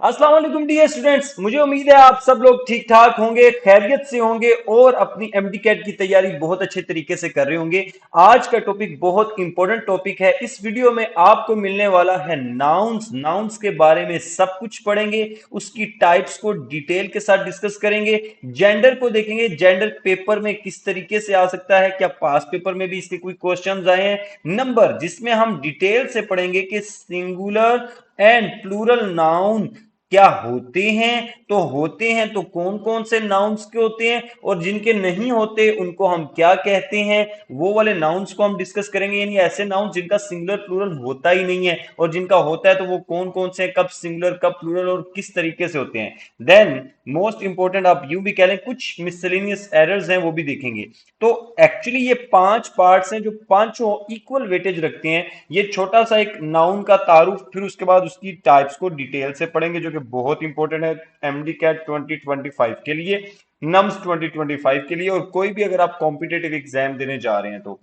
अस्सलाम वालेकुम dear students. मुझे उम्मीद है आप सब लोग ठीक ठाक होंगे, खैरियत से होंगे और अपनी एमडी कैट की तैयारी बहुत अच्छे तरीके से कर रहे होंगे। आज का टॉपिक बहुत इंपॉर्टेंट टॉपिक है। इस वीडियो में आपको मिलने वाला है नाउन्स। नाउन्स के बारे में सब कुछ पढ़ेंगे, उसकी टाइप्स को डिटेल के साथ डिस्कस करेंगे, जेंडर को देखेंगे, जेंडर पेपर में किस तरीके से आ सकता है, क्या पास पेपर में भी इसके कोई क्वेश्चंस आए हैं। नंबर, जिसमें हम डिटेल से पढ़ेंगे कि सिंगुलर एंड प्लूरल नाउन क्या होते हैं तो कौन कौन से नाउन्स के होते हैं और जिनके नहीं होते उनको हम क्या कहते हैं। वो वाले नाउन्स को हम डिस्कस करेंगे, यानी ऐसे नाउन्स जिनका सिंगुलर प्लूरल होता ही नहीं है, और जिनका होता है तो वो कौन कौन से हैं, कब सिंगुलर कब प्लूरल और किस तरीके से होते हैं। देन मोस्ट इंपॉर्टेंट, आप यूं भी कह लें, कुछ मिसलेनियस एरर्स हैं वो भी देखेंगे। तो एक्चुअली ये 5 पार्ट्स हैं जो पांचों इक्वल वेटेज रखते हैं। ये छोटा सा एक नाउन का तारुफ, फिर उसके बाद उसकी टाइप्स को डिटेल से पढ़ेंगे जो कि बहुत इंपॉर्टेंट है एमडी कैट 2025 के लिए, नम्स 2025 के लिए, और कोई भी अगर आप कॉम्पिटेटिव एग्जाम देने जा रहे हैं तो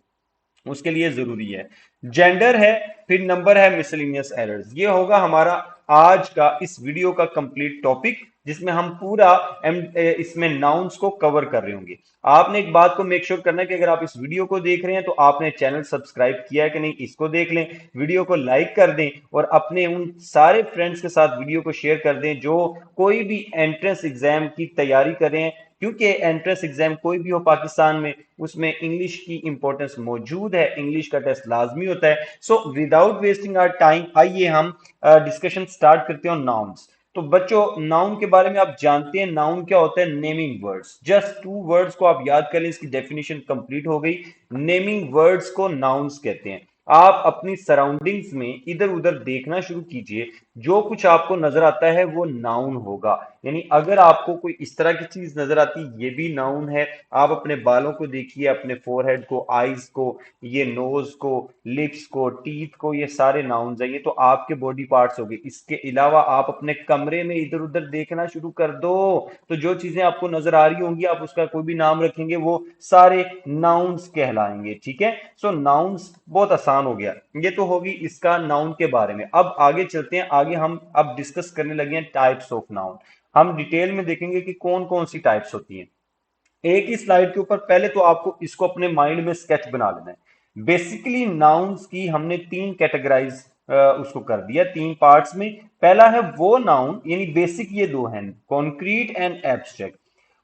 उसके लिए जरूरी है। जेंडर है, फिर नंबर है, मिसलिनियस एरर्स। ये होगा हमारा आज का इस वीडियो का कंप्लीट टॉपिक, जिसमें हम पूरा इसमें नाउन्स को कवर कर रहे होंगे। आपने एक बात को मेक श्योर करना है कि अगर आप इस वीडियो को देख रहे हैं तो आपने चैनल सब्सक्राइब किया है कि नहीं, इसको देख लें, वीडियो को लाइक कर दें और अपने उन सारे फ्रेंड्स के साथ वीडियो को शेयर कर दें जो कोई भी एंट्रेंस एग्जाम की तैयारी कर रहे हैं। क्योंकि एंट्रेंस एग्जाम कोई भी हो पाकिस्तान में, उसमें इंग्लिश की इंपॉर्टेंस मौजूद है, इंग्लिश का टेस्ट लाजमी होता है। So without wasting our time, आइए हम डिस्कशन स्टार्ट करते हैं नाउन्स। तो बच्चों, नाउन के बारे में आप जानते हैं, नाउन क्या होता है? Naming words. जस्ट 2 वर्ड्स को आप याद कर लें, इसकी डेफिनेशन कंप्लीट हो गई। नेमिंग वर्ड्स को नाउन्स कहते हैं। आप अपनी सराउंडिंग्स में इधर उधर देखना शुरू कीजिए, जो कुछ आपको नजर आता है वो नाउन होगा। यानी अगर आपको कोई इस तरह की चीज नजर आती है, ये भी नाउन है। आप अपने बालों को देखिए, अपने फोरहेड को, आईज को, ये नोज को, लिप्स को, टीथ को, ये सारे नाउन्स है। ये तो आपके बॉडी पार्ट्स हो गए। इसके अलावा आप अपने कमरे में इधर उधर देखना शुरू कर दो, तो जो चीजें आपको नजर आ रही होंगी, आप उसका कोई भी नाम रखेंगे, वो सारे नाउन्स कहलाएंगे। ठीक है, सो नाउन्स बहुत आसान हो गया। ये तो होगी इसका नाउन के बारे में। अब आगे चलते हैं, आगे हम अब डिस्कस करने लगे हैं टाइप्स ऑफ नाउन। हम डिटेल में देखेंगे कि कौन कौन सी टाइप्स होती हैं। एक ही स्लाइड के ऊपर पहले तो आपको इसको अपने माइंड में स्केच बना लेना है। बेसिकली नाउन्स की हमने 3 कैटेगराइज उसको कर दिया, 3 पार्ट्स में। पहला है वो नाउन, यानी बेसिक ये दो हैं, concrete and abstract.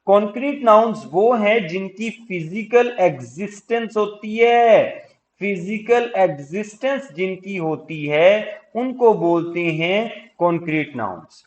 Concrete nouns वो हैं जिनकी फिजिकल एग्जिस्टेंस होती है। फिजिकल एग्जिस्टेंस जिनकी होती है उनको बोलते हैं कॉन्क्रीट नाउन्स।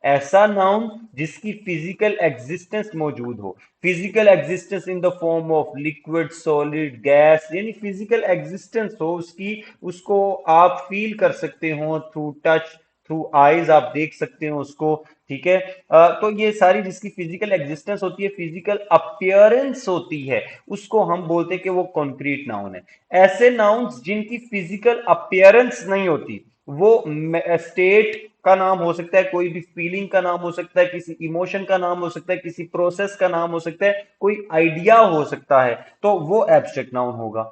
ऐसा नाउन जिसकी फिजिकल एग्जिस्टेंस मौजूद हो, physical existence in the form of liquid, solid, gas, यानी फिजिकल एग्जिस्टेंस हो उसकी, उसको आप फील कर सकते हो थ्रू टच, थ्रू आईज आप देख सकते हो उसको। ठीक है, तो ये सारी जिसकी फिजिकल एग्जिस्टेंस होती है, फिजिकल अपीयरेंस होती है, उसको हम बोलते हैं कि वो कॉन्क्रीट नाउन है। ऐसे नाउन्स जिनकी फिजिकल अपीयरेंस नहीं होती, वो स्टेट का नाम हो सकता है, कोई भी फीलिंग का नाम हो सकता है, किसी इमोशन का नाम हो सकता है, किसी प्रोसेस का नाम हो सकता है, कोई आइडिया हो सकता है, तो वो एब्स्ट्रैक्ट नाउन होगा।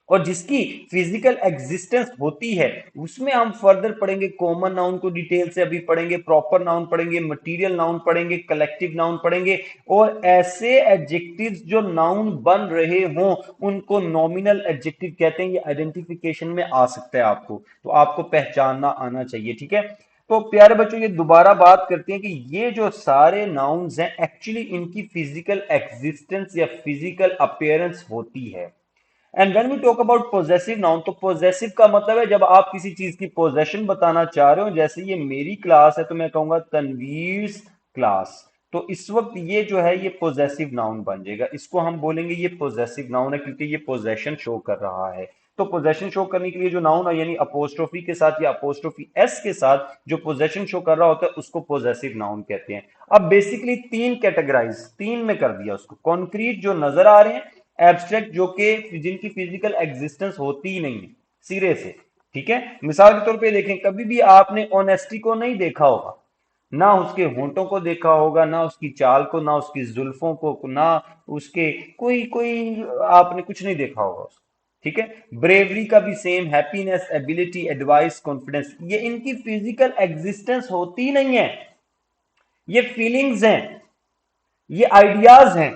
और जिसकी फिजिकल एग्जिस्टेंस होती है उसमें हम फर्दर पढ़ेंगे, कॉमन नाउन को डिटेल से अभी पढ़ेंगे, प्रॉपर नाउन पढ़ेंगे, मटेरियल नाउन पढ़ेंगे, कलेक्टिव नाउन पढ़ेंगे, और ऐसे एडजेक्टिव्स जो नाउन बन रहे हों उनको नॉमिनल एडजेक्टिव कहते हैं। ये आइडेंटिफिकेशन में आ सकता है आपको, तो आपको पहचानना आना चाहिए। ठीक है, तो प्यारे बच्चों, ये दोबारा बात करते हैं कि ये जो सारे नाउन्स हैं एक्चुअली इनकी फिजिकल एग्जिस्टेंस या फिजिकल अपीयरेंस होती है। And when we talk about possessive noun, तो पोजेसिव का मतलब है जब आप किसी चीज की पोजेशन बताना चाह रहे हो। जैसे ये मेरी क्लास है तो मैं कहूंगा तनवीर क्लास, तो इस वक्त ये जो है ये पोजेसिव नाउन बन जाएगा। इसको हम बोलेंगे ये पोजेसिव नाउन है क्योंकि ये पोजेशन शो कर रहा है। तो पोजेशन शो करने के लिए जो नाउन है, यानी अपोस्ट्रोफी के साथ या अपोस्ट्रोफी एस के साथ जो पोजेशन शो कर रहा होता है उसको पोजेसिव नाउन कहते हैं। अब बेसिकली 3 कैटेगराइज, 3 में कर दिया उसको। कॉन्क्रीट जो नजर आ रहे हैं, एब्स्ट्रैक्ट जो कि जिनकी फिजिकल एग्जिस्टेंस होती ही नहीं है सिरे से। ठीक है, मिसाल के तौर पे देखें, कभी भी आपने ऑनेस्टी को नहीं देखा होगा, ना उसके होंठों को देखा होगा, ना उसकी चाल को, ना उसकी जुल्फों को, ना उसके कोई कोई आपने कुछ नहीं देखा होगा उसको। ठीक है। ब्रेवरी का भी same, happiness, ability, advice, confidence, ये इनकी फिजिकल एग्जिस्टेंस होती नहीं है, ये फीलिंग्स हैं, ये आइडियाज हैं,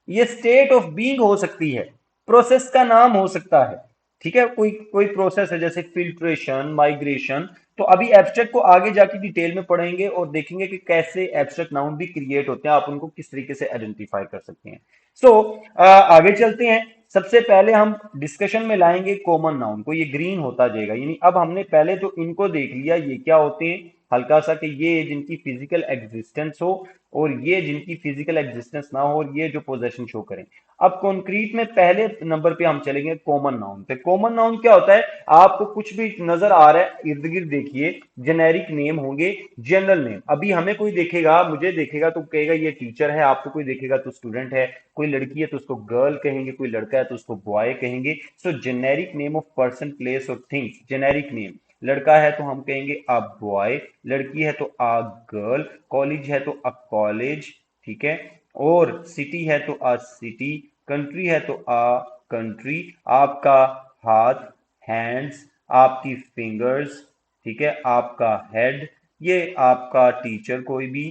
ये स्टेट ऑफ बीइंग हो सकती है, प्रोसेस का नाम हो सकता है। ठीक है, कोई कोई प्रोसेस है जैसे फिल्ट्रेशन, माइग्रेशन। तो अभी एब्स्ट्रैक्ट को आगे जाके डिटेल में पढ़ेंगे और देखेंगे कि कैसे एब्स्ट्रैक्ट नाउन भी क्रिएट होते हैं, आप उनको किस तरीके से आइडेंटिफाई कर सकते हैं। सो आगे चलते हैं। सबसे पहले हम डिस्कशन में लाएंगे कॉमन नाउन को, ये ग्रीन होता जाएगा, यानी अब हमने पहले तो इनको देख लिया, ये क्या होते हैं हल्का सा, कि ये जिनकी फिजिकल एग्जिस्टेंस हो और ये जिनकी फिजिकल एग्जिस्टेंस ना हो, और ये जो पोजेशन शो करें। अब कॉन्क्रीट में पहले नंबर पे हम चलेंगे कॉमन नाउन पे। कॉमन नाउन क्या होता है, आपको कुछ भी नजर आ रहा है इर्द गिर्द देखिए, जेनेरिक नेम होंगे, जनरल नेम। अभी हमें कोई देखेगा, मुझे देखेगा तो कहेगा ये टीचर है, आपको कोई देखेगा तो स्टूडेंट है, कोई लड़की है तो उसको गर्ल कहेंगे, कोई लड़का है तो उसको बॉय कहेंगे। So generic name of person, place और थिंग्स, जेनेरिक नेम। लड़का है तो हम कहेंगे अ बॉय, लड़की है तो अ गर्ल, कॉलेज है तो अ कॉलेज, ठीक है, और सिटी है तो अ सिटी, कंट्री है तो अ कंट्री, आपका हाथ, हैंड्स, आपकी फिंगर्स, ठीक है, आपका हेड, ये आपका टीचर कोई भी,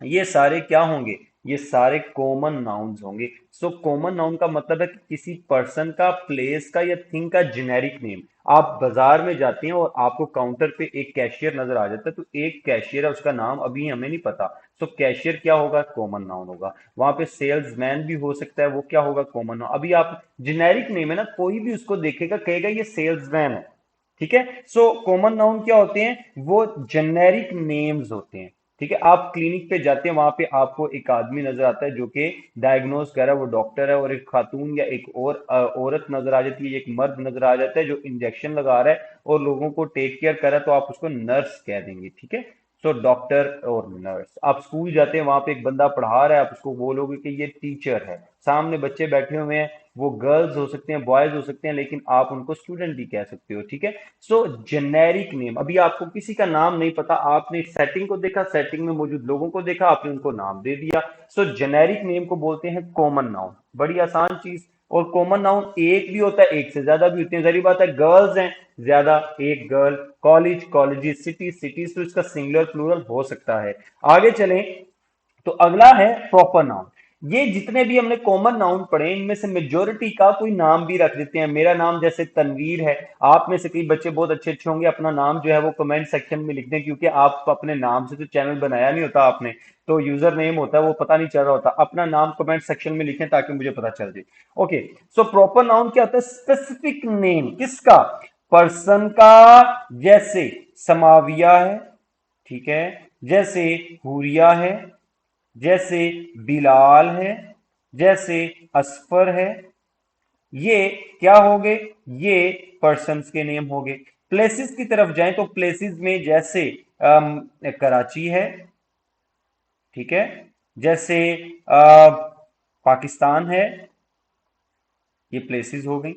ये सारे क्या होंगे, ये सारे कॉमन नाउन्स होंगे। सो कॉमन नाउन का मतलब है कि किसी पर्सन का, प्लेस का या थिंग का जेनेरिक नेम। आप बाजार में जाते हैं और आपको काउंटर पे एक कैशियर नजर आ जाता है, तो एक कैशियर है, उसका नाम अभी हमें नहीं पता, सो कैशियर क्या होगा, कॉमन नाउन होगा। वहां पे सेल्समैन भी हो सकता है, वो क्या होगा, कॉमन नाउन। अभी आप जेनेरिक नेम है ना, कोई भी उसको देखेगा कहेगा ये सेल्समैन है, ठीक है। सो कॉमन नाउन क्या होते हैं, वो जेनेरिक नेम्स होते हैं। ठीक है, आप क्लिनिक पे जाते हैं, वहां पे आपको एक आदमी नजर आता है जो कि डायग्नोज कर रहा है, वो डॉक्टर है, और एक खातून या एक और औरत नजर आ जाती है, एक मर्द नजर आ जाता है जो इंजेक्शन लगा रहा है और लोगों को टेक केयर कर रहा है, तो आप उसको नर्स कह देंगे। ठीक है, सो डॉक्टर और नर्स। आप स्कूल जाते हैं, वहां पे एक बंदा पढ़ा रहा है, आप उसको बोलोगे कि ये टीचर है। सामने बच्चे बैठे हुए हैं, वो गर्ल्स हो सकते हैं, बॉयज हो सकते हैं, लेकिन आप उनको स्टूडेंट भी कह सकते हो। ठीक है, सो जेनेरिक नेम, अभी आपको किसी का नाम नहीं पता, आपने सेटिंग को देखा, सेटिंग में मौजूद लोगों को देखा, आपने उनको नाम दे दिया। सो जेनेरिक नेम को बोलते हैं कॉमन नाउन, बड़ी आसान चीज। और कॉमन नाउन एक भी होता है, एक से ज्यादा भी होते हैं, जरी बात है, गर्ल्स हैं ज्यादा, एक girl, college colleges, city cities, तो इसका सिंगुलर प्लूरल हो सकता है। आगे चलें तो अगला है प्रॉपर नाउन। ये जितने भी हमने कॉमन नाउन पढ़े, इनमें से मेजोरिटी का कोई नाम भी रख देते हैं। मेरा नाम जैसे तनवीर है, आप में से कई बच्चे बहुत अच्छे अच्छे होंगे, अपना नाम जो है वो कमेंट सेक्शन में लिख दें, क्योंकि आप अपने नाम से तो चैनल बनाया नहीं होता आपने, तो यूजर नेम होता है वो पता नहीं चल रहा होता। अपना नाम कमेंट सेक्शन में लिखें ताकि मुझे पता चल जाए। ओके, सो प्रॉपर नाउन क्या होता है, स्पेसिफिक नेम किसका, पर्सन का। जैसे समाविया है, ठीक है, जैसे हुरिया है, जैसे बिलाल है, जैसे असफर है, ये क्या हो गए, ये पर्सन्स के नेम हो गए। प्लेसेस की तरफ जाएं तो प्लेसेस में जैसे कराची है, ठीक है, जैसे पाकिस्तान है, ये प्लेसेस हो गई।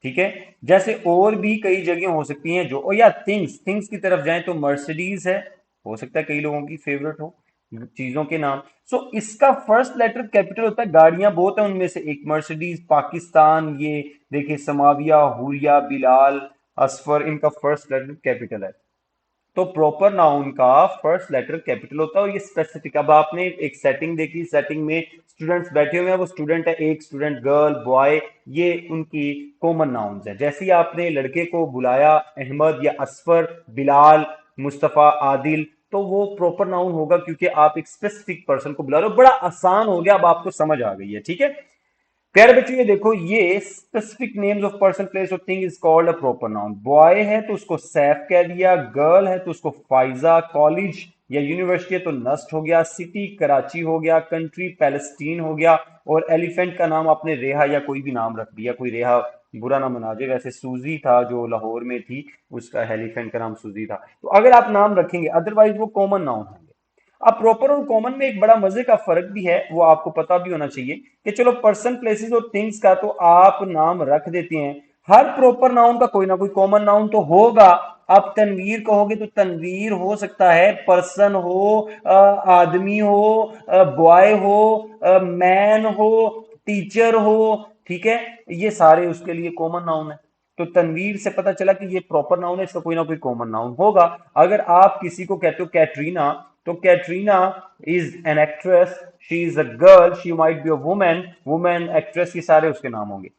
ठीक है, जैसे और भी कई जगह हो सकती हैं जो, और या थिंग्स, थिंग्स की तरफ जाएं तो मर्सिडीज है, हो सकता है कई लोगों की फेवरेट हो चीजों के नाम। सो इसका फर्स्ट लेटर कैपिटल होता है, गाड़ियां बहुत है उनमें से एक मर्सिडीज, पाकिस्तान, ये देखिए समाविया, हुरिया, बिलाल, असफर, इनका फर्स्ट लेटर कैपिटल है। तो प्रॉपर नाउन का फर्स्ट लेटर कैपिटल होता है, और ये स्पेसिफिक। अब आपने एक सेटिंग देखी, सेटिंग में स्टूडेंट्स बैठे हुए हैं, वो स्टूडेंट है, एक स्टूडेंट, गर्ल, बॉय, ये उनकी कॉमन नाउन्स है। जैसे ही आपने लड़के को बुलाया अहमद या असफर, बिलाल, मुस्तफा, आदिल, तो वो प्रॉपर नाउन होगा, क्योंकि आप एक स्पेसिफिक पर्सन को बुला रहे हो। बड़ा आसान हो गया, अब आपको समझ आ गई है। ठीक है, प्यारे बच्चों, ये देखो, ये specific names of person, place और thing is called a proper noun. Boy है तो उसको सैफ कह दिया, गर्ल है तो उसको फाइजा, कॉलेज या यूनिवर्सिटी है तो नस्ट हो गया, सिटी कराची हो गया, कंट्री पैलेस्टीन हो गया, और एलिफेंट का नाम आपने रेहा या कोई भी नाम रख दिया, कोई रेहा बुरा ना मना जाए, वैसे सूजी था जो लाहौर में थी, उसका एलिफेंट का नाम सूजी था। तो अगर आप नाम रखेंगे, अदरवाइज वो कॉमन नाउन है। अब प्रॉपर और कॉमन में एक बड़ा मजे का फर्क भी है, वो आपको पता भी होना चाहिए, कि चलो पर्सन, प्लेसेस और थिंग्स का तो आप नाम रख देते हैं, हर प्रॉपर नाउन का कोई ना कोई कॉमन नाउन तो होगा। आप तनवीर कहोगे तो तनवीर हो सकता है पर्सन हो, आदमी हो, बॉय हो, मैन हो, टीचर हो, ठीक है, ये सारे उसके लिए कॉमन नाउन है। तो तनवीर से पता चला कि ये प्रॉपर नाउन है, इसका कोई ना कोई कॉमन नाउन होगा। अगर आप किसी को कहते हो कैटरीना, तो Katrina is an actress, she is a girl, she might be a women, women actress, ये सारे उसके नाम होंगे।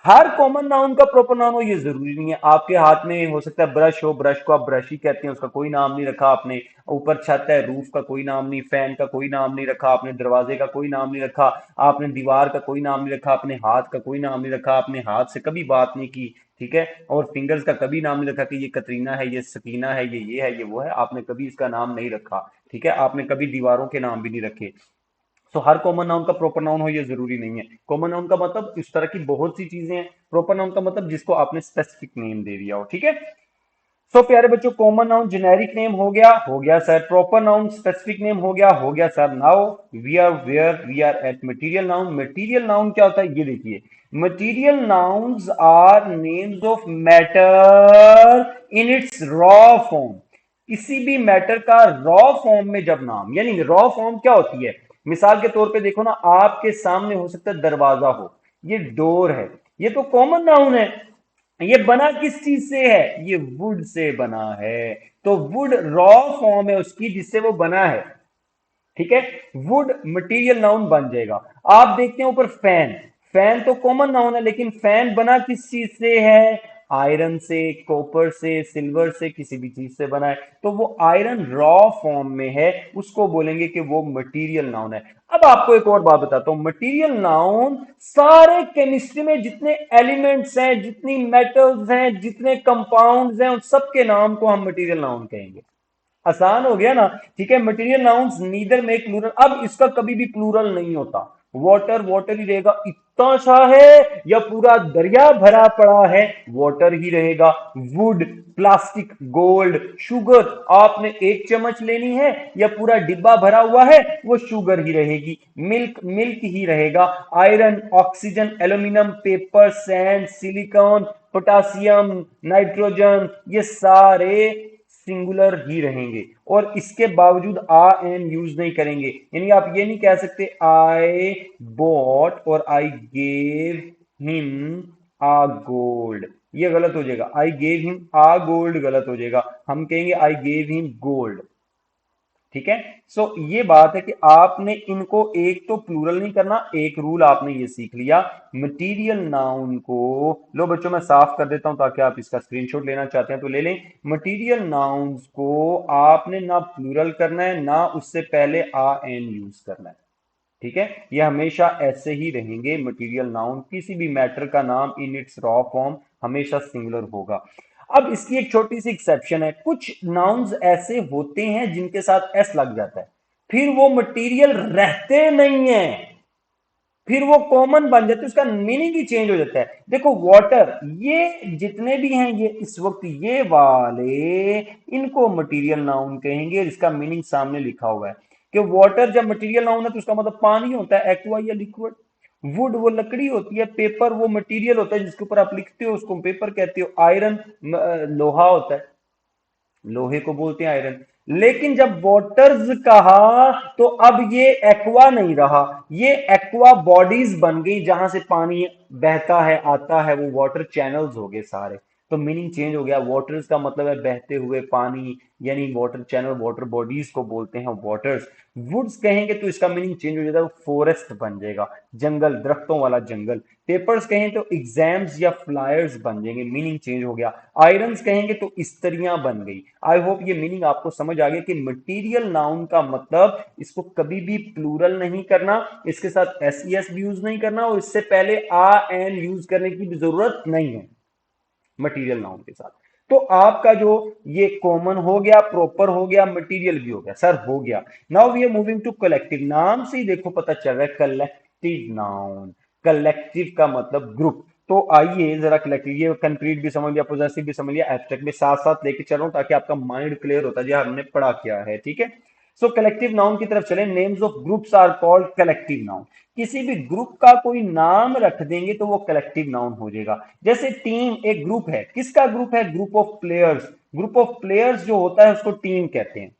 हर कॉमन नाउन का प्रॉपर नाउन हो ये जरूरी नहीं है। आपके हाथ में हो सकता है ब्रश हो, ब्रश को आप ब्रश ही कहते हैं, उसका कोई नाम नहीं रखा आपने। ऊपर छत है, रूफ का कोई नाम नहीं, फैन का कोई नाम नहीं रखा आपने, दरवाजे का कोई नाम नहीं रखा आपने, दीवार का कोई नाम नहीं रखा आपने, हाथ का कोई नाम नहीं रखा आपने, हाथ से कभी बात नहीं की, ठीक है, और फिंगर्स का कभी नाम नहीं रखा कि ये कतरीना है, ये सकीना है, ये है, ये वो है, आपने कभी इसका नाम नहीं रखा। ठीक है, आपने कभी दीवारों के नाम भी नहीं रखे। तो हर कॉमन नाउन का प्रॉपर नाउन हो ये जरूरी नहीं है। कॉमन नाउन का मतलब इस तरह की बहुत सी चीजें हैं। प्रॉपर नाउन का मतलब जिसको आपने स्पेसिफिक नेम दे दिया हो। ठीक है, सो प्यारे बच्चों, कॉमन नाउन जेनेरिक नेम हो गया sir. Proper noun specific name हो गया sir. Now we are where we are at material noun. Material noun क्या होता है ये देखिए। Material nouns are names of matter in its raw form. किसी भी मैटर का रॉ फॉर्म में जब नाम, यानी रॉ फॉर्म क्या होती है, मिसाल के तौर पे देखो ना, आपके सामने हो सकता है दरवाजा हो, ये डोर है, ये तो कॉमन नाउन है। ये बना किस चीज से है, ये वुड से बना है। तो वुड रॉ फॉर्म है उसकी जिससे वो बना है। ठीक है, वुड मटेरियल नाउन बन जाएगा। आप देखते हैं ऊपर फैन, फैन तो कॉमन नाउन है, लेकिन फैन बना किस चीज से है, आयरन से, कॉपर से, सिल्वर से, किसी भी चीज से बना है। तो वो आयरन रॉ फॉर्म में है, उसको बोलेंगे कि वो मटेरियल नाउन है। अब आपको एक और बात बताता हूं, मटेरियल नाउन सारे केमिस्ट्री में जितने एलिमेंट्स हैं, जितनी मेटल्स हैं, जितने कंपाउंड्स हैं, उन सबके नाम को हम मटेरियल नाउन कहेंगे। आसान हो गया ना। ठीक है, material nouns neither make plural. अब इसका कभी भी प्लूरल नहीं होता। वाटर वाटर ही रहेगा, इतना सा है या पूरा दरिया भरा पड़ा है, वाटर ही रहेगा। वुड, प्लास्टिक, गोल्ड, शुगर, आपने एक चम्मच लेनी है या पूरा डिब्बा भरा हुआ है, वो शुगर ही रहेगी। मिल्क मिल्क ही रहेगा। Iron, oxygen, aluminium, paper, sand, silicon, potassium, nitrogen, ये सारे सिंगुलर ही रहेंगे। और इसके बावजूद आ एन यूज नहीं करेंगे। यानी आप ये नहीं कह सकते आई बॉट और I gave him a gold, ये गलत हो जाएगा। I gave him a gold गलत हो जाएगा, हम कहेंगे आई गेव हिम गोल्ड। ठीक है, सो ये बात है कि आपने इनको एक तो प्लूरल नहीं करना। एक रूल आपने ये सीख लिया, मटेरियल नाउन को, लो बच्चों मैं साफ कर देता हूं ताकि आप इसका स्क्रीनशॉट लेना चाहते हैं तो ले लें। मटेरियल नाउन्स को आपने ना प्लूरल करना है, ना उससे पहले आ एन यूज करना है। ठीक है, ये हमेशा ऐसे ही रहेंगे। मटेरियल नाउन किसी भी मैटर का नाम इन इट्स रॉ फॉर्म हमेशा सिंगुलर होगा। अब इसकी एक छोटी सी एक्सेप्शन है, कुछ नाउन्स ऐसे होते हैं जिनके साथ एस लग जाता है, फिर वो मटेरियल रहते नहीं है, फिर वो कॉमन बन जाते हैं, उसका मीनिंग ही चेंज हो जाता है। देखो वाटर, ये जितने भी हैं ये इस वक्त ये वाले, इनको मटेरियल नाउन कहेंगे। इसका मीनिंग सामने लिखा हुआ है कि वाटर जब मटेरियल नाउन है तो उसका मतलब पानी होता है, एक्वा या लिक्विड। वुड वो लकड़ी होती है, पेपर वो मटेरियल होता है जिसके ऊपर आप लिखते हो, उसको पेपर कहते हो। आयरन लोहा होता है, लोहे को बोलते हैं आयरन। लेकिन जब वाटर्स कहा तो अब ये एक्वा नहीं रहा, ये एक्वा बॉडीज बन गई जहां से पानी बहता है, आता है, वो वाटर चैनल्स हो गए सारे। तो मीनिंग चेंज हो गया। वाटर्स का मतलब है बहते हुए पानी, यानी वाटर चैनल, वाटर बॉडीज को बोलते हैं वाटर्स। वुड्स कहेंगे तो इसका मीनिंग चेंज हो जाता है, फॉरेस्ट बन जाएगा, जंगल, दरख्तों वाला जंगल। पेपर्स कहें तो एग्जाम्स या फ्लायर्स बन जाएंगे, मीनिंग चेंज हो गया। आयरन्स कहेंगे तो स्त्रियां बन गई। आई होप ये मीनिंग आपको समझ आ गया कि मटेरियल नाउन का मतलब इसको कभी भी प्लूरल नहीं करना, इसके साथ एस ई एस भी यूज नहीं करना, और इससे पहले आ एन यूज करने की भी जरूरत नहीं है मटेरियल नाउन के साथ। तो आपका जो ये कॉमन हो गया, प्रॉपर हो गया, मटेरियल भी हो गया सर, हो गया। Now we are moving to collective. नाम से ही देखो पता चल रहा है कलेक्टिव नाउन। कलेक्टिव का मतलब ग्रुप। तो आइए जरा कलेक्टिव, ये कंक्रीट भी समझ लिया, पोजेसिव भी समझ लिया, एब्स्ट्रैक्ट भी साथ साथ लेके चल रहा हूं ताकि आपका माइंड क्लियर होता जाए हमने पढ़ा क्या है। ठीक है, सो कलेक्टिव नाउन की तरफ चले। Names of groups are called collective noun. किसी भी ग्रुप का कोई नाम रख देंगे तो वो कलेक्टिव नाउन हो जाएगा। जैसे टीम एक ग्रुप है, किसका ग्रुप है, group of players. Group of players जो होता है उसको टीम कहते हैं।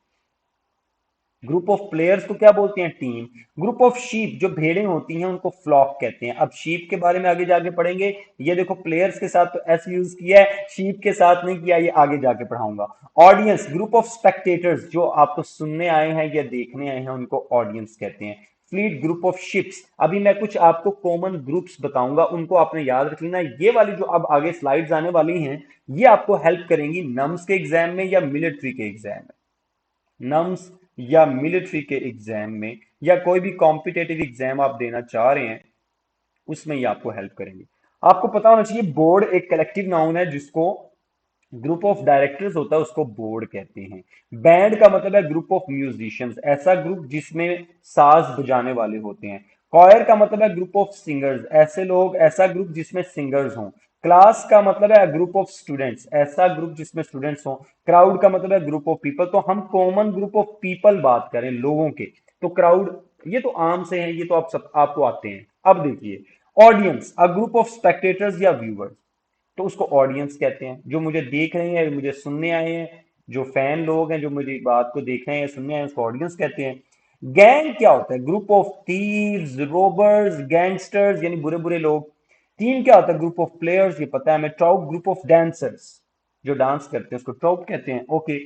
ग्रुप ऑफ प्लेयर्स को क्या बोलते हैं? टीम। ग्रुप ऑफ शीप, जो भेड़ें होती हैं उनको फ्लॉक कहते हैं। अब शीप के बारे में आगे जाके पढ़ेंगे। ये देखो प्लेयर्स के साथ तो एस यूज किया है, शीप के साथ नहीं किया, ये आगे जाके पढ़ाऊंगा। ऑडियंस, ग्रुप ऑफ स्पेक्टेटर्स, जो आपको सुनने आए हैं या देखने आए हैं उनको ऑडियंस कहते हैं। Fleet, group of ships. अभी मैं कुछ आपको कॉमन ग्रुप्स बताऊंगा, उनको आपने याद रख लेना। ये वाली जो अब आगे स्लाइड्स आने वाली हैं ये आपको हेल्प करेंगी नम्स के एग्जाम में या मिलिट्री के एग्जाम में। नम्स या मिलिट्री के एग्जाम में या कोई भी कॉम्पिटेटिव एग्जाम आप देना चाह रहे हैं उसमें ये आपको हेल्प करेंगे। आपको पता होना चाहिए बोर्ड एक कलेक्टिव नाउन है जिसको ग्रुप ऑफ डायरेक्टर्स होता है उसको बोर्ड कहते हैं। बैंड का मतलब है ग्रुप ऑफ म्यूजिशियंस, ऐसा ग्रुप जिसमें साज बजाने वाले होते हैं। कॉयर का मतलब है ग्रुप ऑफ सिंगर्स, ऐसे लोग, ऐसा ग्रुप जिसमें सिंगर्स हों। क्लास का मतलब है ग्रुप ऑफ स्टूडेंट्स, ऐसा ग्रुप जिसमें स्टूडेंट्स हों। क्राउड का मतलब है ग्रुप ऑफ पीपल। तो हम कॉमन ग्रुप ऑफ पीपल बात करें लोगों के, तो क्राउड ये तो आम से हैं, ये तो आप सब आपको आते हैं। अब देखिए audience, a group of spectators या व्यूअर्स, तो उसको ऑडियंस कहते हैं। जो मुझे देख रहे हैं, मुझे सुनने आए हैं, जो फैन लोग हैं जो मेरी बात को देख रहे हैं सुनने आए हैं, उसको ऑडियंस कहते हैं। गैंग क्या होता है? Group of thieves, robbers, gangsters यानी बुरे बुरे लोग। टीम क्या होता है? ग्रुप ऑफ प्लेयर्स, ये पता है हमें। ट्राउट, ग्रुप ऑफ डांसर्स, जो डांस करते हैं उसको ट्राउट कहते हैं। ओके,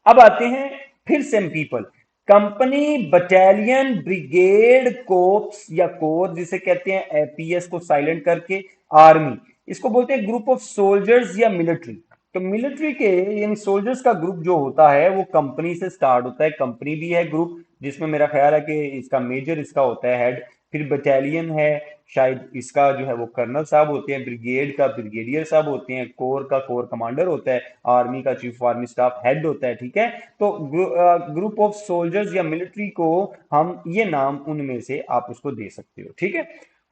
अब आते हैं फिर same people. Company, battalion, brigade, cops या कोर जिसे कहते हैं एपीएस को साइलेंट करके, आर्मी, इसको बोलते हैं ग्रुप ऑफ सोल्जर्स या मिलिट्री। तो मिलिट्री के यानी सोल्जर्स का ग्रुप जो होता है वो कंपनी से स्टार्ट होता है। कंपनी भी है ग्रुप जिसमें मेरा ख्याल है कि इसका मेजर इसका होता है हेड। फिर बटालियन है, शायद इसका जो है वो कर्नल साहब होते हैं। ब्रिगेड का ब्रिगेडियर साहब होते हैं। कोर का कोर कमांडर होता है। आर्मी का चीफ आर्मी स्टाफ हेड होता है। ठीक है, तो ग्रुप ऑफ सोल्जर्स या मिलिट्री को हम ये नाम उनमें से आप उसको दे सकते हो। ठीक है,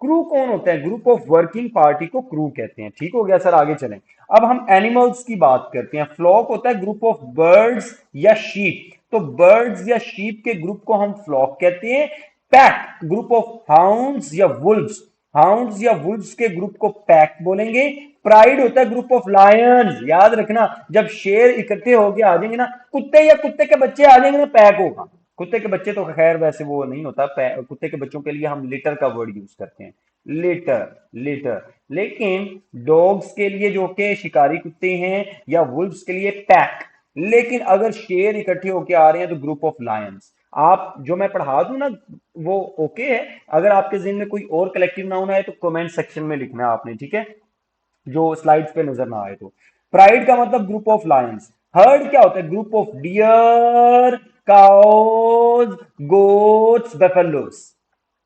क्रू कौन होता है? ग्रुप ऑफ वर्किंग पार्टी को क्रू कहते हैं। ठीक हो गया सर, आगे चलें। अब हम एनिमल्स की बात करते हैं। फ्लॉक होता है ग्रुप ऑफ बर्ड्स या शीप, तो बर्ड्स या शीप के ग्रुप को हम फ्लॉक कहते हैं। पैक, ग्रुप ऑफ हाउंड्स या वुल्व्स, हाउंड्स या वुल्व्स के ग्रुप को पैक बोलेंगे। प्राइड होता है ग्रुप ऑफ लायंस, याद रखना जब शेर इकट्ठे होके आ जाएंगे ना, कुत्ते या कुत्ते के बच्चे आ जाएंगे ना, पैक होगा। कुत्ते के बच्चे तो खैर वैसे वो नहीं होता, कुत्ते के बच्चों के लिए हम लिटर का वर्ड यूज करते हैं, लिटर, लिटर। लेकिन डॉग्स के लिए जो कि शिकारी कुत्ते हैं या वुल्व्स के लिए पैक। लेकिन अगर शेर इकट्ठे होके आ रहे हैं तो ग्रुप ऑफ लायंस। आप जो मैं पढ़ा दूं ना वो ओके है। अगर आपके जिन में कोई और कलेक्टिव नाउन है तो कमेंट सेक्शन में लिखना है आपने, ठीक है, जो स्लाइड्स पे नजर ना आए तो। प्राइड का मतलब ग्रुप ऑफ लायंस। हर्ड क्या होता है? Group of deer, cows, goats, buffaloes,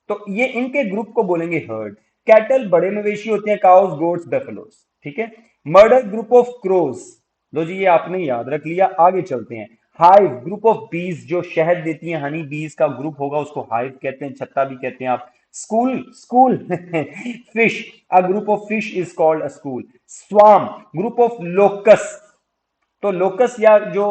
तो ये इनके ग्रुप को बोलेंगे हर्ड। कैटल बड़े मवेशी होते हैं, काउस, गोट्स, बेफेलोस। ठीक है, मर्डर ग्रुप ऑफ क्रोज। लो जी, ये आपने याद रख लिया। आगे चलते हैं। हाइव, ग्रुप ऑफ बीज जो शहद देती हैं, हनी बीज का ग्रुप होगा उसको हाइव कहते हैं, छत्ता भी कहते हैं आप। School, school fish, a group of fish is called a school. Swarm, group of locusts, तो लोकस या जो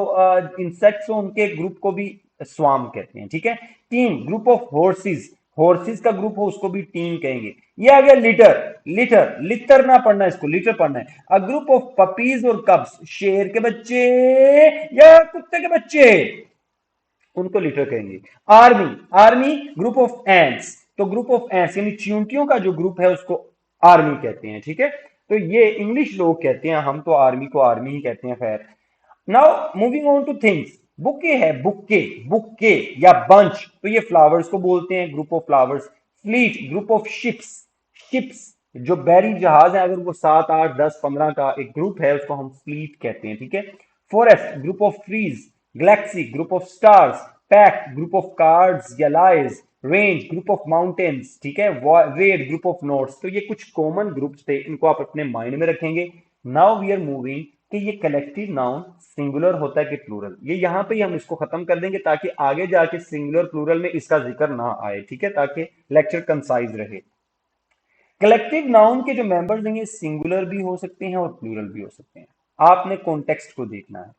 इंसेक्ट्स हो उनके ग्रुप को भी स्वाम कहते हैं। ठीक है, team, group of horses, horses का ग्रुप हो उसको भी टीम कहेंगे। ये आ गया लिटर, लिटर, लिटर ना पढ़ना है इसको, लिटर पढ़ना है। अ ग्रुप ऑफ पपीज और कब्स, शेर के बच्चे या कुत्ते के बच्चे, उनको लिटर कहेंगे। Army, army group of ants, तो ग्रुप ऑफ एंट्स यानी चींटियों का जो ग्रुप है उसको आर्मी कहते हैं। ठीक है, तो ये इंग्लिश लोग कहते हैं, हम तो आर्मी को आर्मी ही कहते हैं। खैर, now moving on two things. Bouquet है, बुके, बुके या बंच, तो ये फ्लावर्स को बोलते हैं, group of flowers. Fleet, group of ships, ships जो बैरी जहाज है, अगर वो 7, 8, 10, 15 का एक ग्रुप है उसको हम फ्लीट कहते हैं। ठीक है, forest, group of trees. Galaxy, group of stars. Pack, group of cards या lies. Range, group of mountains. ठीक है, वेट, ग्रुप ऑफ नोट्स। तो ये कुछ कॉमन ग्रुप्स थे, इनको आप अपने माइंड में रखेंगे। नाउ वी आर मूविंग कि ये कलेक्टिव नाउन सिंगुलर होता है कि प्लूरल, ये यहां पे ही हम इसको खत्म कर देंगे ताकि आगे जाके सिंगुलर प्लूरल में इसका जिक्र ना आए। ठीक है, ताकि लेक्चर कंसाइज रहे। कलेक्टिव नाउन के जो मेंबर्स हैं ये सिंगुलर भी हो सकते हैं और प्लूरल भी हो सकते हैं, आपने कॉन्टेक्स्ट को देखना है।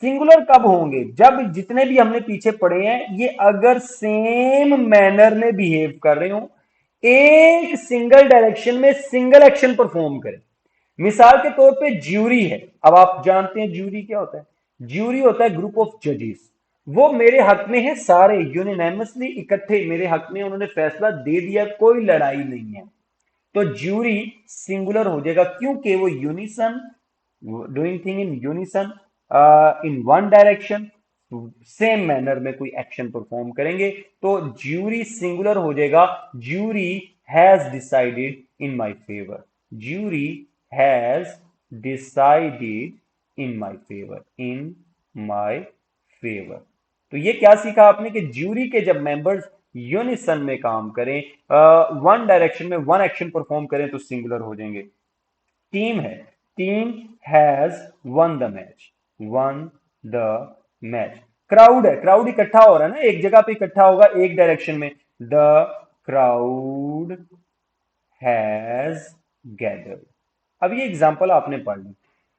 सिंगुलर कब होंगे? जब जितने भी हमने पीछे पढ़े हैं ये अगर सेम मैनर में बिहेव कर रहे हो, एक सिंगल डायरेक्शन में सिंगल एक्शन परफॉर्म करें। मिसाल के तौर पे ज्यूरी है, अब आप जानते हैं ज्यूरी क्या होता है? ज्यूरी होता है ग्रुप ऑफ जजेस। वो मेरे हक में है, सारे यूनिनामसली इकट्ठे मेरे हक में उन्होंने फैसला दे दिया, कोई लड़ाई नहीं है। तो ज्यूरी सिंगुलर हो जाएगा क्योंकि वो unison, doing thing in unison, in one direction, same manner में कोई एक्शन परफॉर्म करेंगे, तो ज्यूरी सिंगुलर हो जाएगा। Jury has decided in my favour, jury has decided in my favour, in my favour. तो ये क्या सीखा आपने कि ज्यूरी के जब मेंबर्स यूनिसन में काम करें, वन डायरेक्शन में वन एक्शन परफॉर्म करें, तो सिंगुलर हो जाएंगे। टीम है, team has one the match, one the match. Crowd है, क्राउड इकट्ठा हो रहा है ना, एक जगह पे इकट्ठा होगा एक डायरेक्शन में, द क्राउड हैज गैदर्ड। अब ये एग्जांपल आपने पढ़ ली,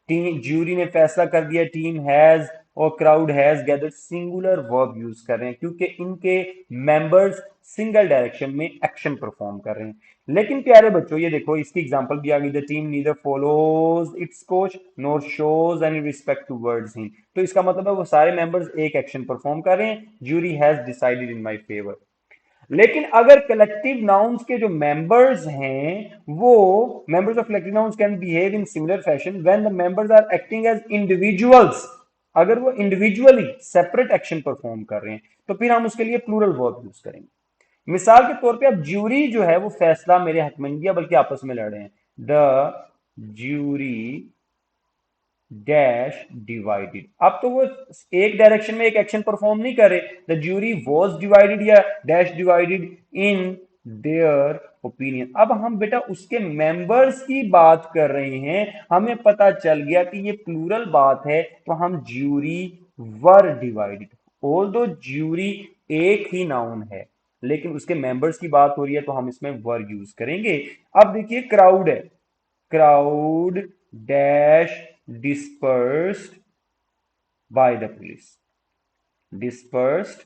टीम ज्यूरी ने फैसला कर दिया, टीम हैज और crowd has gathered, singular verb use कर रहे हैं क्योंकि इनके मेंबर्स सिंगल डायरेक्शन में एक्शन परफॉर्म कर रहे हैं। लेकिन प्यारे बच्चों ये देखो, इसकी एग्जांपल भी आ गई, the team neither follows it's coach nor shows any respect towards him. तो इसका मतलब है वो सारे मेंबर्स एक एक्शन परफॉर्म कर रहे हैं, jury has decided in my favour. लेकिन अगर कलेक्टिव नाउन्स के जो मेंबर्स हैं, वो members of collective nouns can behave in similar fashion when the members are acting as individuals, अगर वो इंडिविजुअली सेपरेट एक्शन परफॉर्म कर रहे हैं, तो फिर हम उसके लिए प्लूरल वर्ब यूज करेंगे। मिसाल के तौर पे अब ज्यूरी जो है वो फैसला मेरे हक में नहीं दिया बल्कि आपस में लड़ रहे हैं, द ज्यूरी डैश डिवाइडेड। अब तो वो एक डायरेक्शन में एक एक्शन परफॉर्म नहीं कर रहे, द ज्यूरी वॉज डिवाइडेड या dash divided in their opinion. अब हम बेटा उसके मेंबर्स की बात कर रहे हैं, हमें पता चल गया कि ये प्लूरल बात है, तो हम ज्यूरी वर डिवाइडेड। ऑल दो ज्यूरी एक ही नाउन है लेकिन उसके मेंबर्स की बात हो रही है, तो हम इसमें वर यूज करेंगे। अब देखिए क्राउड है, crowd dash dispersed by the police, dispersed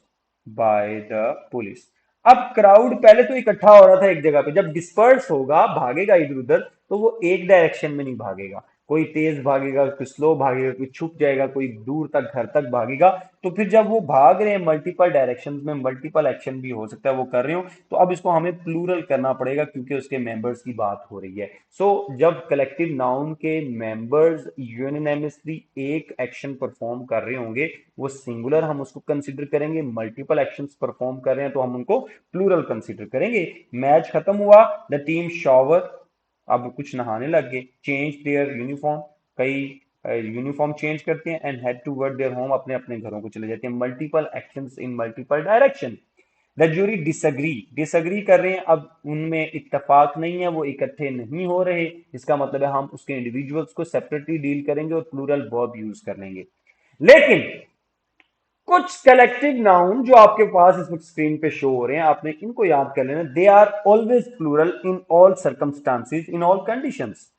by the police। अब क्राउड पहले तो इकट्ठा हो रहा था एक जगह पे, जब डिस्पर्स होगा भागेगा इधर उधर, तो वो एक डायरेक्शन में नहीं भागेगा, कोई तेज भागेगा, कोई स्लो भागेगा, कोई छुप जाएगा, कोई दूर तक घर तक भागेगा। तो फिर जब वो भाग रहे हैं मल्टीपल डायरेक्शंस में, मल्टीपल एक्शन भी हो सकता है वो कर रहे हो, तो अब इसको हमें प्लूरल करना पड़ेगा क्योंकि उसके मेंबर्स की बात हो रही है। सो जब कलेक्टिव नाउन के मेंबर्स यूनिनामसली एक एक्शन परफॉर्म कर रहे होंगे, वो सिंगुलर हम उसको कंसिडर करेंगे, मल्टीपल एक्शंस परफॉर्म कर रहे हैं तो हम उनको प्लूरल कंसिडर करेंगे। मैच खत्म हुआ, द टीम शॉवर, अब कुछ नहाने लग गए, चेंज देयर यूनिफॉर्म, कई यूनिफॉर्म चेंज करते हैं, and head toward their home, अपने अपने घरों को चले जाते हैं। Multiple actions in multiple direction. The jury disagree, disagree कर रहे हैं, अब उनमें इत्तेफाक नहीं है, वो इकट्ठे नहीं हो रहे, इसका मतलब है हम उसके इंडिविजुअल्स को सेपरेटली डील करेंगे और प्लूरल वर्ब यूज कर लेंगे। लेकिन कुछ कलेक्टिव नाउन जो आपके पास इस वक्त स्क्रीन पे शो हो रहे हैं, आपने इनको याद कर लेना, they are always plural in all circumstances, in all conditions,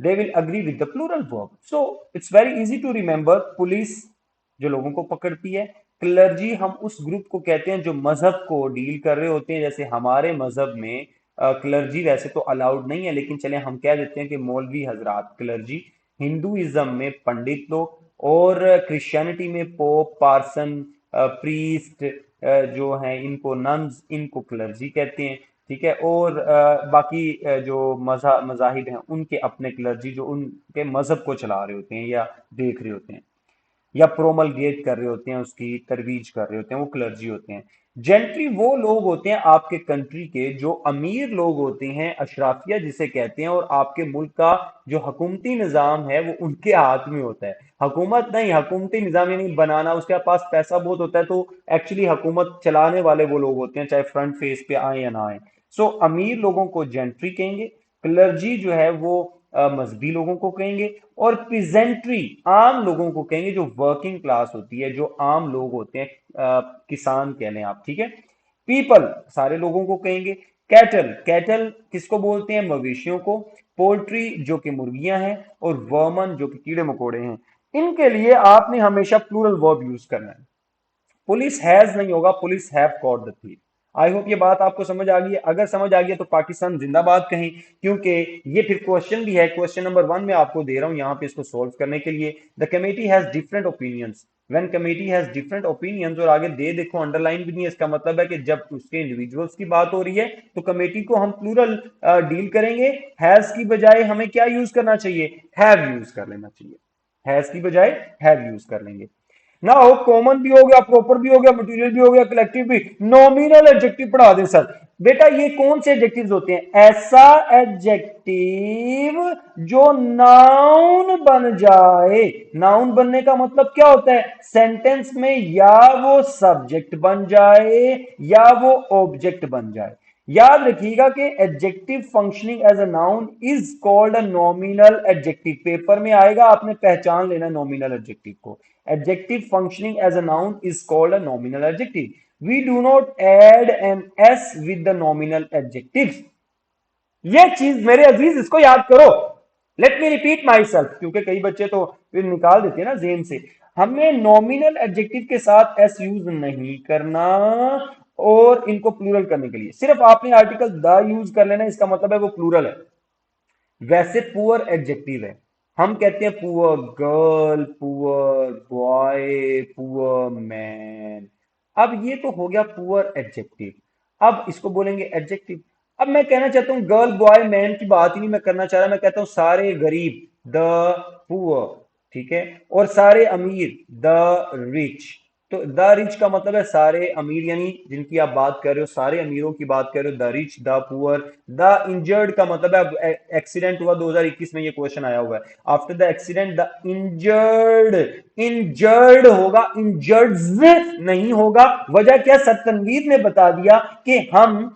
they will agree with the plural verb. So it's very easy to remember। Police जो लोगों को पकड़ती है, क्लर्जी हम उस ग्रुप को कहते हैं जो मजहब को डील कर रहे होते हैं, जैसे हमारे मजहब में क्लर्जी वैसे तो अलाउड नहीं है लेकिन चले हम कह देते हैं कि मौलवी हजरात क्लर्जी। हिंदुइज्म में पंडित लोग, और क्रिश्चियनिटी में पोप, पार्सन, प्रीस्ट जो हैं इनको नन्स, इनको क्लर्जी कहते हैं। ठीक है, और बाकी जो मजाहिब हैं उनके अपने क्लर्जी जो उनके मजहब को चला रहे होते हैं या देख रहे होते हैं या प्रोमलगेट कर रहे होते हैं, उसकी तरवीज कर रहे होते हैं, वो क्लर्जी होते हैं। जेंट्री वो लोग होते हैं आपके कंट्री के जो अमीर लोग होते हैं, अशराफिया जिसे कहते हैं, और आपके मुल्क का जो हुकूमती निज़ाम है वो उनके हाथ में होता है। हुकूमत नहीं, हुकूमती निज़ाम यानी बनाना, उसके पास पैसा बहुत होता है, तो एक्चुअली हुकूमत चलाने वाले वो लोग होते हैं, चाहे फ्रंट फेस पे आए या ना आए। सो अमीर लोगों को जेंट्री कहेंगे, क्लर्जी जो है वो मजहबी लोगों को कहेंगे, और पिजेंट्री आम लोगों को कहेंगे, जो वर्किंग क्लास होती है, जो आम लोग होते हैं, किसान कह लें आप। ठीक है, पीपल सारे लोगों को कहेंगे। कैटल, कैटल किसको बोलते हैं? मवेशियों को। पोल्ट्री जो कि मुर्गियां हैं, और वर्मन जो कि कीड़े मकोड़े हैं। इनके लिए आपने हमेशा प्लूरल वर्ब यूज करना है, पुलिस हैज नहीं होगा, police have caught the thief. I hope ये बात आपको समझ आ गई है। अगर समझ आ गई तो पाकिस्तान जिंदाबाद कहें, क्योंकि ये फिर क्वेश्चन भी है, क्वेश्चन नंबर 1 में आपको दे रहा हूं यहां पे इसको सोल्व करने के लिए। The committee has different opinions, when committee has different opinions, और आगे दे देखो अंडरलाइन भी नहीं है, इसका मतलब है कि जब उसके इंडिविजुअल्स की बात हो रही है तो कमेटी को हम प्लूरल डील करेंगे। हैज की बजाय हमें क्या यूज करना चाहिए, हैव यूज कर लेना चाहिए, हैज की बजाय हैव यूज कर लेंगे। ना हो कॉमन भी हो गया, प्रॉपर भी हो गया, मटेरियल भी हो गया, कलेक्टिव भी। नॉमिनल एडजेक्टिव पढ़ा दे सर। बेटा ये कौन से एडजेक्टिव्स होते हैं, ऐसा एडजेक्टिव जो नाउन बन जाए। नाउन बनने का मतलब क्या होता है, सेंटेंस में या वो सब्जेक्ट बन जाए या वो ऑब्जेक्ट बन जाए। याद रखिएगा कि adjective functioning as a noun is called a nominal adjective. Paper में आएगा, आपने पहचान लेना नॉमिनल एडजेक्टिव को। Adjective functioning as a noun is called a nominal adjective. We do not add an s with the nominal adjectives. ये चीज मेरे अजीज इसको याद करो। Let me repeat my self, क्योंकि कई बच्चे तो फिर निकाल देते हैं ना जेन से। हमें नॉमिनल एडजेक्टिव के साथ एस यूज नहीं करना, और इनको प्लूरल करने के लिए सिर्फ आपने आर्टिकल द यूज कर लेना, इसका मतलब है वो प्लूरल है। वैसे पुअर एडजेक्टिव है, हम कहते हैं poor girl, poor boy, poor man. अब ये तो हो गया पुअर एडजेक्टिव। अब इसको बोलेंगे एडजेक्टिव। अब मैं कहना चाहता हूं गर्ल बॉय मैन की बात ही नहीं मैं करना चाह रहा, मैं कहता हूं सारे गरीब, द पुअर, ठीक है, और सारे अमीर, द रिच। तो द रिच का मतलब है सारे अमीर, यानी जिनकी आप बात कर रहे हो सारे अमीरों की बात कर रहे हो, the rich, the poor. The injured का मतलब है एक्सीडेंट हुआ 2021 में, ये क्वेश्चन आया हुआ है। After the accident the injured, injured होगा, इंजर्ड्स नहीं होगा। वजह क्या, सर तनवीर ने बता दिया कि हम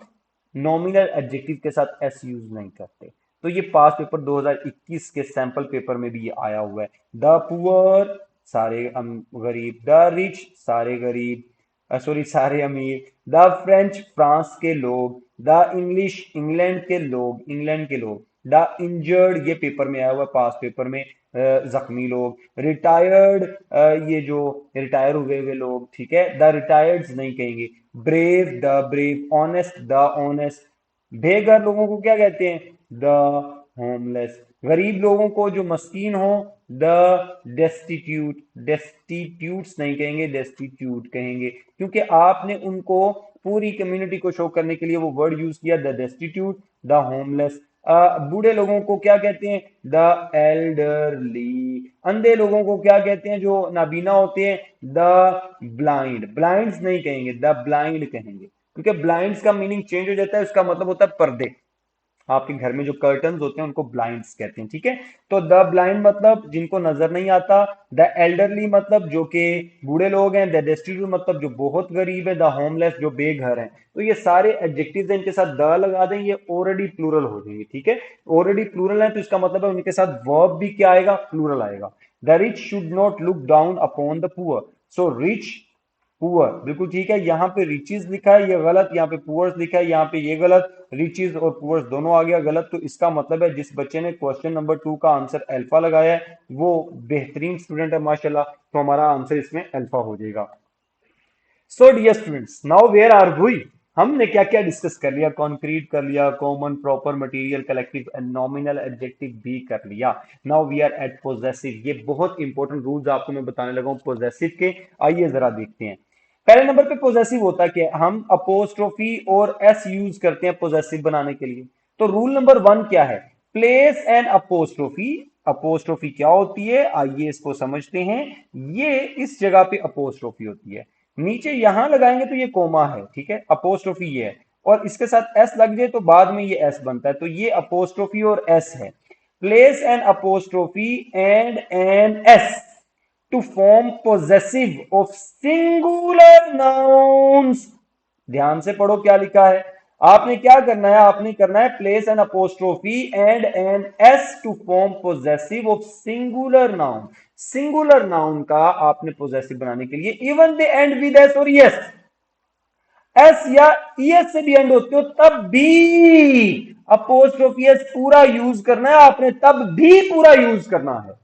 नॉमिनल एडजेक्टिव के साथ एस यूज नहीं करते। तो ये पास पेपर 2021 के सैंपल पेपर में भी ये आया हुआ है। द पुअर सारे गरीब, द रिच सारे गरीब, सॉरी सारे अमीर, द फ्रेंच फ्रांस के लोग, द इंग्लिश इंग्लैंड के लोग, इंग्लैंड के लोग, द इंजर्ड ये पेपर में आया हुआ पास पेपर में, जख्मी लोग, रिटायर्ड ये जो रिटायर हुए हुए लोग, ठीक है, द रिटायर्ड नहीं कहेंगे, brave the brave, honest the honest. बेघर लोगों को क्या कहते हैं, द होमलेस। गरीब लोगों को जो मस्कीन हो, द डेस्टिट्यूट, डेस्टिट्यूट्स नहीं कहेंगे, डेस्टिट्यूट कहेंगे, क्योंकि आपने उनको पूरी कम्युनिटी को शो करने के लिए वो वर्ड यूज किया, द डेस्टिट्यूट, द होमलेस। बूढ़े लोगों को क्या कहते हैं, द एल्डरली। अंधे लोगों को क्या कहते हैं, जो नाबीना होते हैं, द ब्लाइंड। ब्लाइंड्स नहीं कहेंगे, द ब्लाइंड कहेंगे, क्योंकि ब्लाइंड्स का मीनिंग चेंज हो जाता है, उसका मतलब होता है पर्दे। आपके घर में जो कर्टन्स होते हैं उनको ब्लाइंड्स कहते हैं, ठीक है। तो द ब्लाइंड मतलब जिनको नजर नहीं आता, द एल्डरली मतलब जो कि बूढ़े लोग हैं, द डेस्टिट्यूट मतलब जो बहुत गरीब है, द होमलेस जो बेघर हैं। तो ये सारे एडजेक्टिव्स हैं, इनके साथ द लगा दें, ये ऑलरेडी प्लूरल हो जाएंगे, ठीक है। ऑलरेडी प्लूरल है तो इसका मतलब है उनके साथ वर्ब भी क्या आएगा, प्लूरल आएगा। The rich should not look down upon the poor. So rich poor बिल्कुल ठीक है, यहाँ पे रिचीज लिखा है ये गलत, यहाँ पे पुअर्स लिखा है, यहाँ पे ये गलत, रिचीज और पुअर्स दोनों आ गया गलत। तो इसका मतलब है जिस बच्चे ने क्वेश्चन नंबर 2 का आंसर अल्फा लगाया है वो बेहतरीन स्टूडेंट है माशाल्लाह, तो हमारा आंसर इसमें अल्फा हो जाएगा। So dear students, now where are we. हमने क्या क्या डिस्कस कर लिया, कॉन्क्रीट कर लिया, common, proper, material, collective and nominal adjective भी कर लिया। Now we are at possessive. ये बहुत इंपॉर्टेंट रूल्स आपको मैं बताने लगा हूं पोजेसिव के। आइए जरा देखते हैं। पहले नंबर पे पोजेसिव होता क्या है, हम अपोस्ट्रोफी और एस यूज करते हैं पोजेसिव बनाने के लिए। तो रूल नंबर 1 क्या है, प्लेस एन अपोस्ट्रोफी। अपोस्ट्रोफी क्या होती है, आइए इसको समझते हैं। ये इस जगह पे अपोस्ट्रोफी होती है, नीचे यहां लगाएंगे तो ये कोमा है, ठीक है, अपोस्ट्रोफी ये है, और इसके साथ एस लग जाए तो बाद में ये एस बनता है, तो ये अपोस्ट्रोफी और एस है। Place an apostrophe and an S to form possessive of singular nouns. ध्यान से पढ़ो क्या लिखा है, आपने क्या करना है, आपने करना है place an apostrophe and an S to form possessive of singular noun. Singular noun का आपने पोजेसिव बनाने के लिए even they end with S और यस, एस या ईएस से भी एंड होते हो तब भी अपोस्ट्रोफी एस पूरा यूज करना है आपने, तब भी पूरा यूज करना है।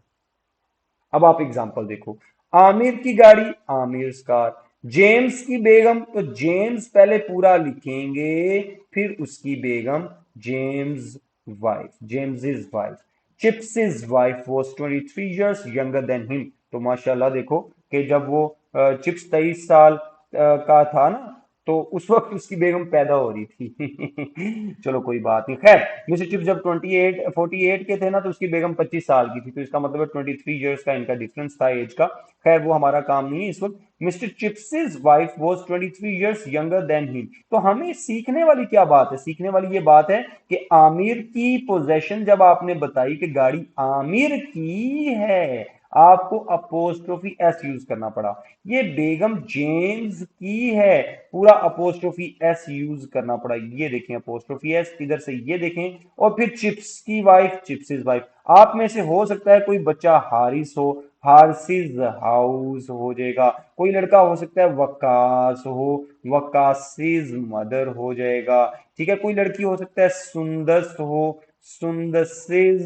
अब आप एग्जांपल देखो, आमिर की गाड़ी, आमिर कार, जेम्स की बेगम, तो जेम्स पहले पूरा लिखेंगे फिर उसकी बेगम, James wife, James is wife. Chips is wife was 23 years younger than him. तो माशाल्लाह देखो कि जब वो चिप्स 23 साल का था ना, तो उस वक्त उसकी बेगम पैदा हो रही थी। चलो कोई बात नहीं। खैर, मिस्टर चिप्स जब 48 के थे ना, तो उसकी बेगम 25 साल की थी, तो इसका मतलब है 23 ईयर्स का इनका डिफरेंस था एज का। खैर वो हमारा काम नहीं है इस वक्त। Mr Chips wife was 23 years younger than he. तो हमें सीखने वाली क्या बात है? सीखने वाली ये बात है कि आमिर की पोजेशन जब आपने बताई कि गाड़ी आमिर की है, आपको अपोस्ट्रोफी एस यूज करना पड़ा। ये बेगम जेम्स की है, पूरा अपोस्ट्रोफी एस यूज करना पड़ा। ये देखें अपोस्ट्रोफी एस, इधर से ये देखें। और फिर चिप्स की वाइफ, चिप्स वाइफ। आप में से हो सकता है कोई बच्चा हारिस हो, हारसिस हाउस हो जाएगा। कोई लड़का हो सकता है वकास हो, वकासिस मदर हो जाएगा। ठीक है, कोई लड़की हो सकता है सुंदस हो, सुंदसिस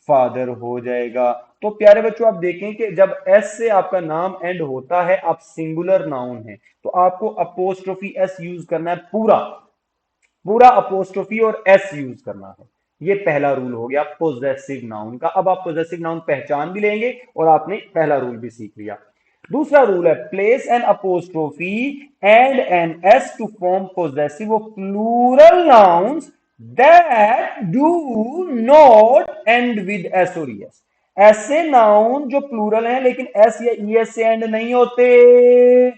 फादर हो जाएगा। तो प्यारे बच्चों, आप देखें कि जब एस से आपका नाम एंड होता है, आप सिंगुलर नाउन है, तो आपको अपोस्ट्रोफी एस यूज करना है। पूरा पूरा अपोस्ट्रोफी और एस यूज करना है। ये पहला रूल हो गया पोजेसिव नाउन का। अब आप पोजेसिव नाउन पहचान भी लेंगे और आपने पहला रूल भी सीख लिया। दूसरा रूल है place an apostrophe and an S to form possessive of plural nouns that do not end with S और एस। ऐसे नाउन जो प्लूरल हैं लेकिन एस या ई एस से एंड नहीं होते,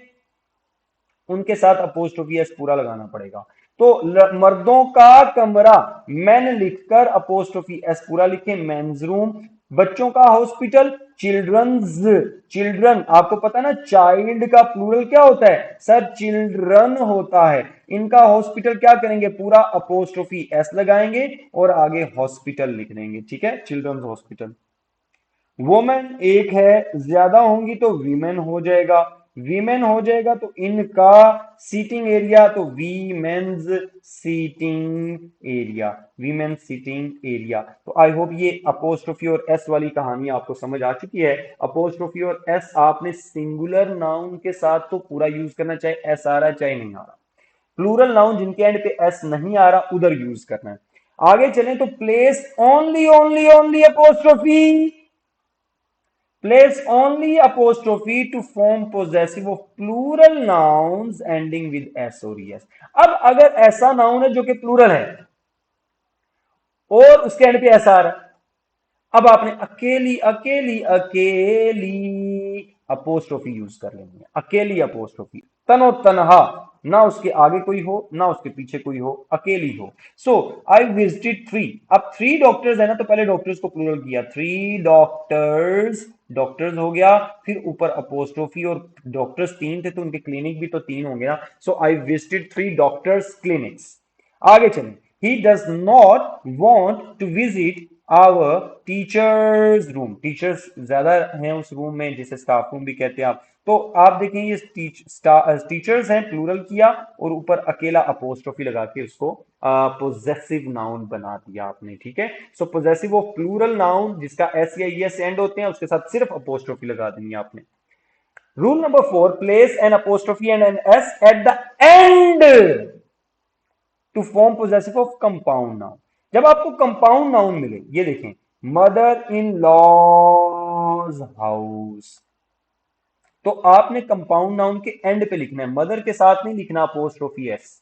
उनके साथ अपोस्ट्रोफी एस पूरा लगाना पड़ेगा। तो मर्दों का कमरा मैन लिखकर अपोस्ट्रोफी एस पूरा लिखें, मेंस रूम। बच्चों का हॉस्पिटल चिल्ड्रंस, चिल्ड्रन। आपको पता ना चाइल्ड का प्लूरल क्या होता है सर? चिल्ड्रन होता है। इनका हॉस्पिटल क्या करेंगे? पूरा अपोस्ट्रोफी एस लगाएंगे और आगे हॉस्पिटल लिख देंगे। ठीक है, चिल्ड्रंस हॉस्पिटल। वोमेन एक है, ज्यादा होंगी तो वीमेन हो जाएगा। वीमेन हो जाएगा तो इनका सीटिंग एरिया, तो women's seating area, women seating area. तो आई होप ये अपोस्ट्रोफी और एस वाली कहानी आपको समझ आ चुकी है। अपोस्ट्रोफी और एस आपने सिंगुलर नाउन के साथ तो पूरा यूज करना, चाहे एस आ रहा है चाहे नहीं आ रहा। प्लूरल नाउन जिनके एंड पे एस नहीं आ रहा उधर यूज करना है। आगे चलें तो place only only only apostrophe, place only apostrophe to form possessive of plural nouns ending with s or es। अब अगर ऐसा नाउन है जो कि प्लूरल है और उसके एंड पे ऐसा आ रहा है, अब आपने अकेली अकेली अकेली अपोस्ट्रोफी यूज कर लेनी है। अकेली अपोस्ट्रोफी, तनो तनहा, ना उसके आगे कोई हो ना उसके पीछे कोई हो, अकेली हो। सो आई विजिटेड थ्री। अब थ्री डॉक्टर्स है ना, तो पहले डॉक्टर्स को प्लूरल किया, थ्री डॉक्टर्स, डॉक्टर्स हो गया। फिर ऊपर अपोस्ट्रोफी, और डॉक्टर्स तीन थे तो उनके क्लिनिक भी तो तीन होंगे ना। So I visited three doctors clinics. आगे चलें, he does not want to visit our teachers room. Teachers ज्यादा हैं उस रूम में, जिसे स्टाफ रूम भी कहते हैं आप। तो आप देखें ये टीचर्स हैं, प्लूरल किया और ऊपर अकेला अपोस्ट्रोफी लगा के उसको पोजेसिव नाउन बना दिया आपने। ठीक है, सो पोजेसिव ऑफ प्लूरल नाउन जिसका एस या ई एस एंड होते हैं, उसके साथ सिर्फ अपोस्ट्रोफी लगा देनी है आपने। Rule number 4, place an apostrophe and an S at the end to form possessive of compound noun. जब आपको कंपाउंड नाउन मिले, ये देखें, मदर इन लॉज हाउस, तो आपने कंपाउंड नाउन के एंड पे लिखना है, मदर के साथ नहीं लिखना apostrophe S.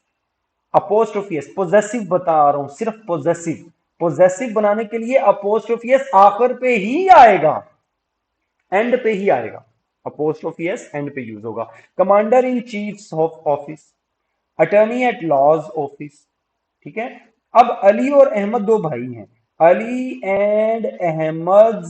Apostrophe S possessive बता रहा हूं, सिर्फ पोजेसिव। पोजेसिव बनाने के लिए अपोस्ट्रोफी एस आखिर पे ही आएगा, एंड पे ही आएगा। अपोस्ट्रोफी एस एंड पे यूज होगा। Commander in chief of office, attorney at law's office. ठीक है, अब अली और अहमद दो भाई हैं, अली एंड अहमद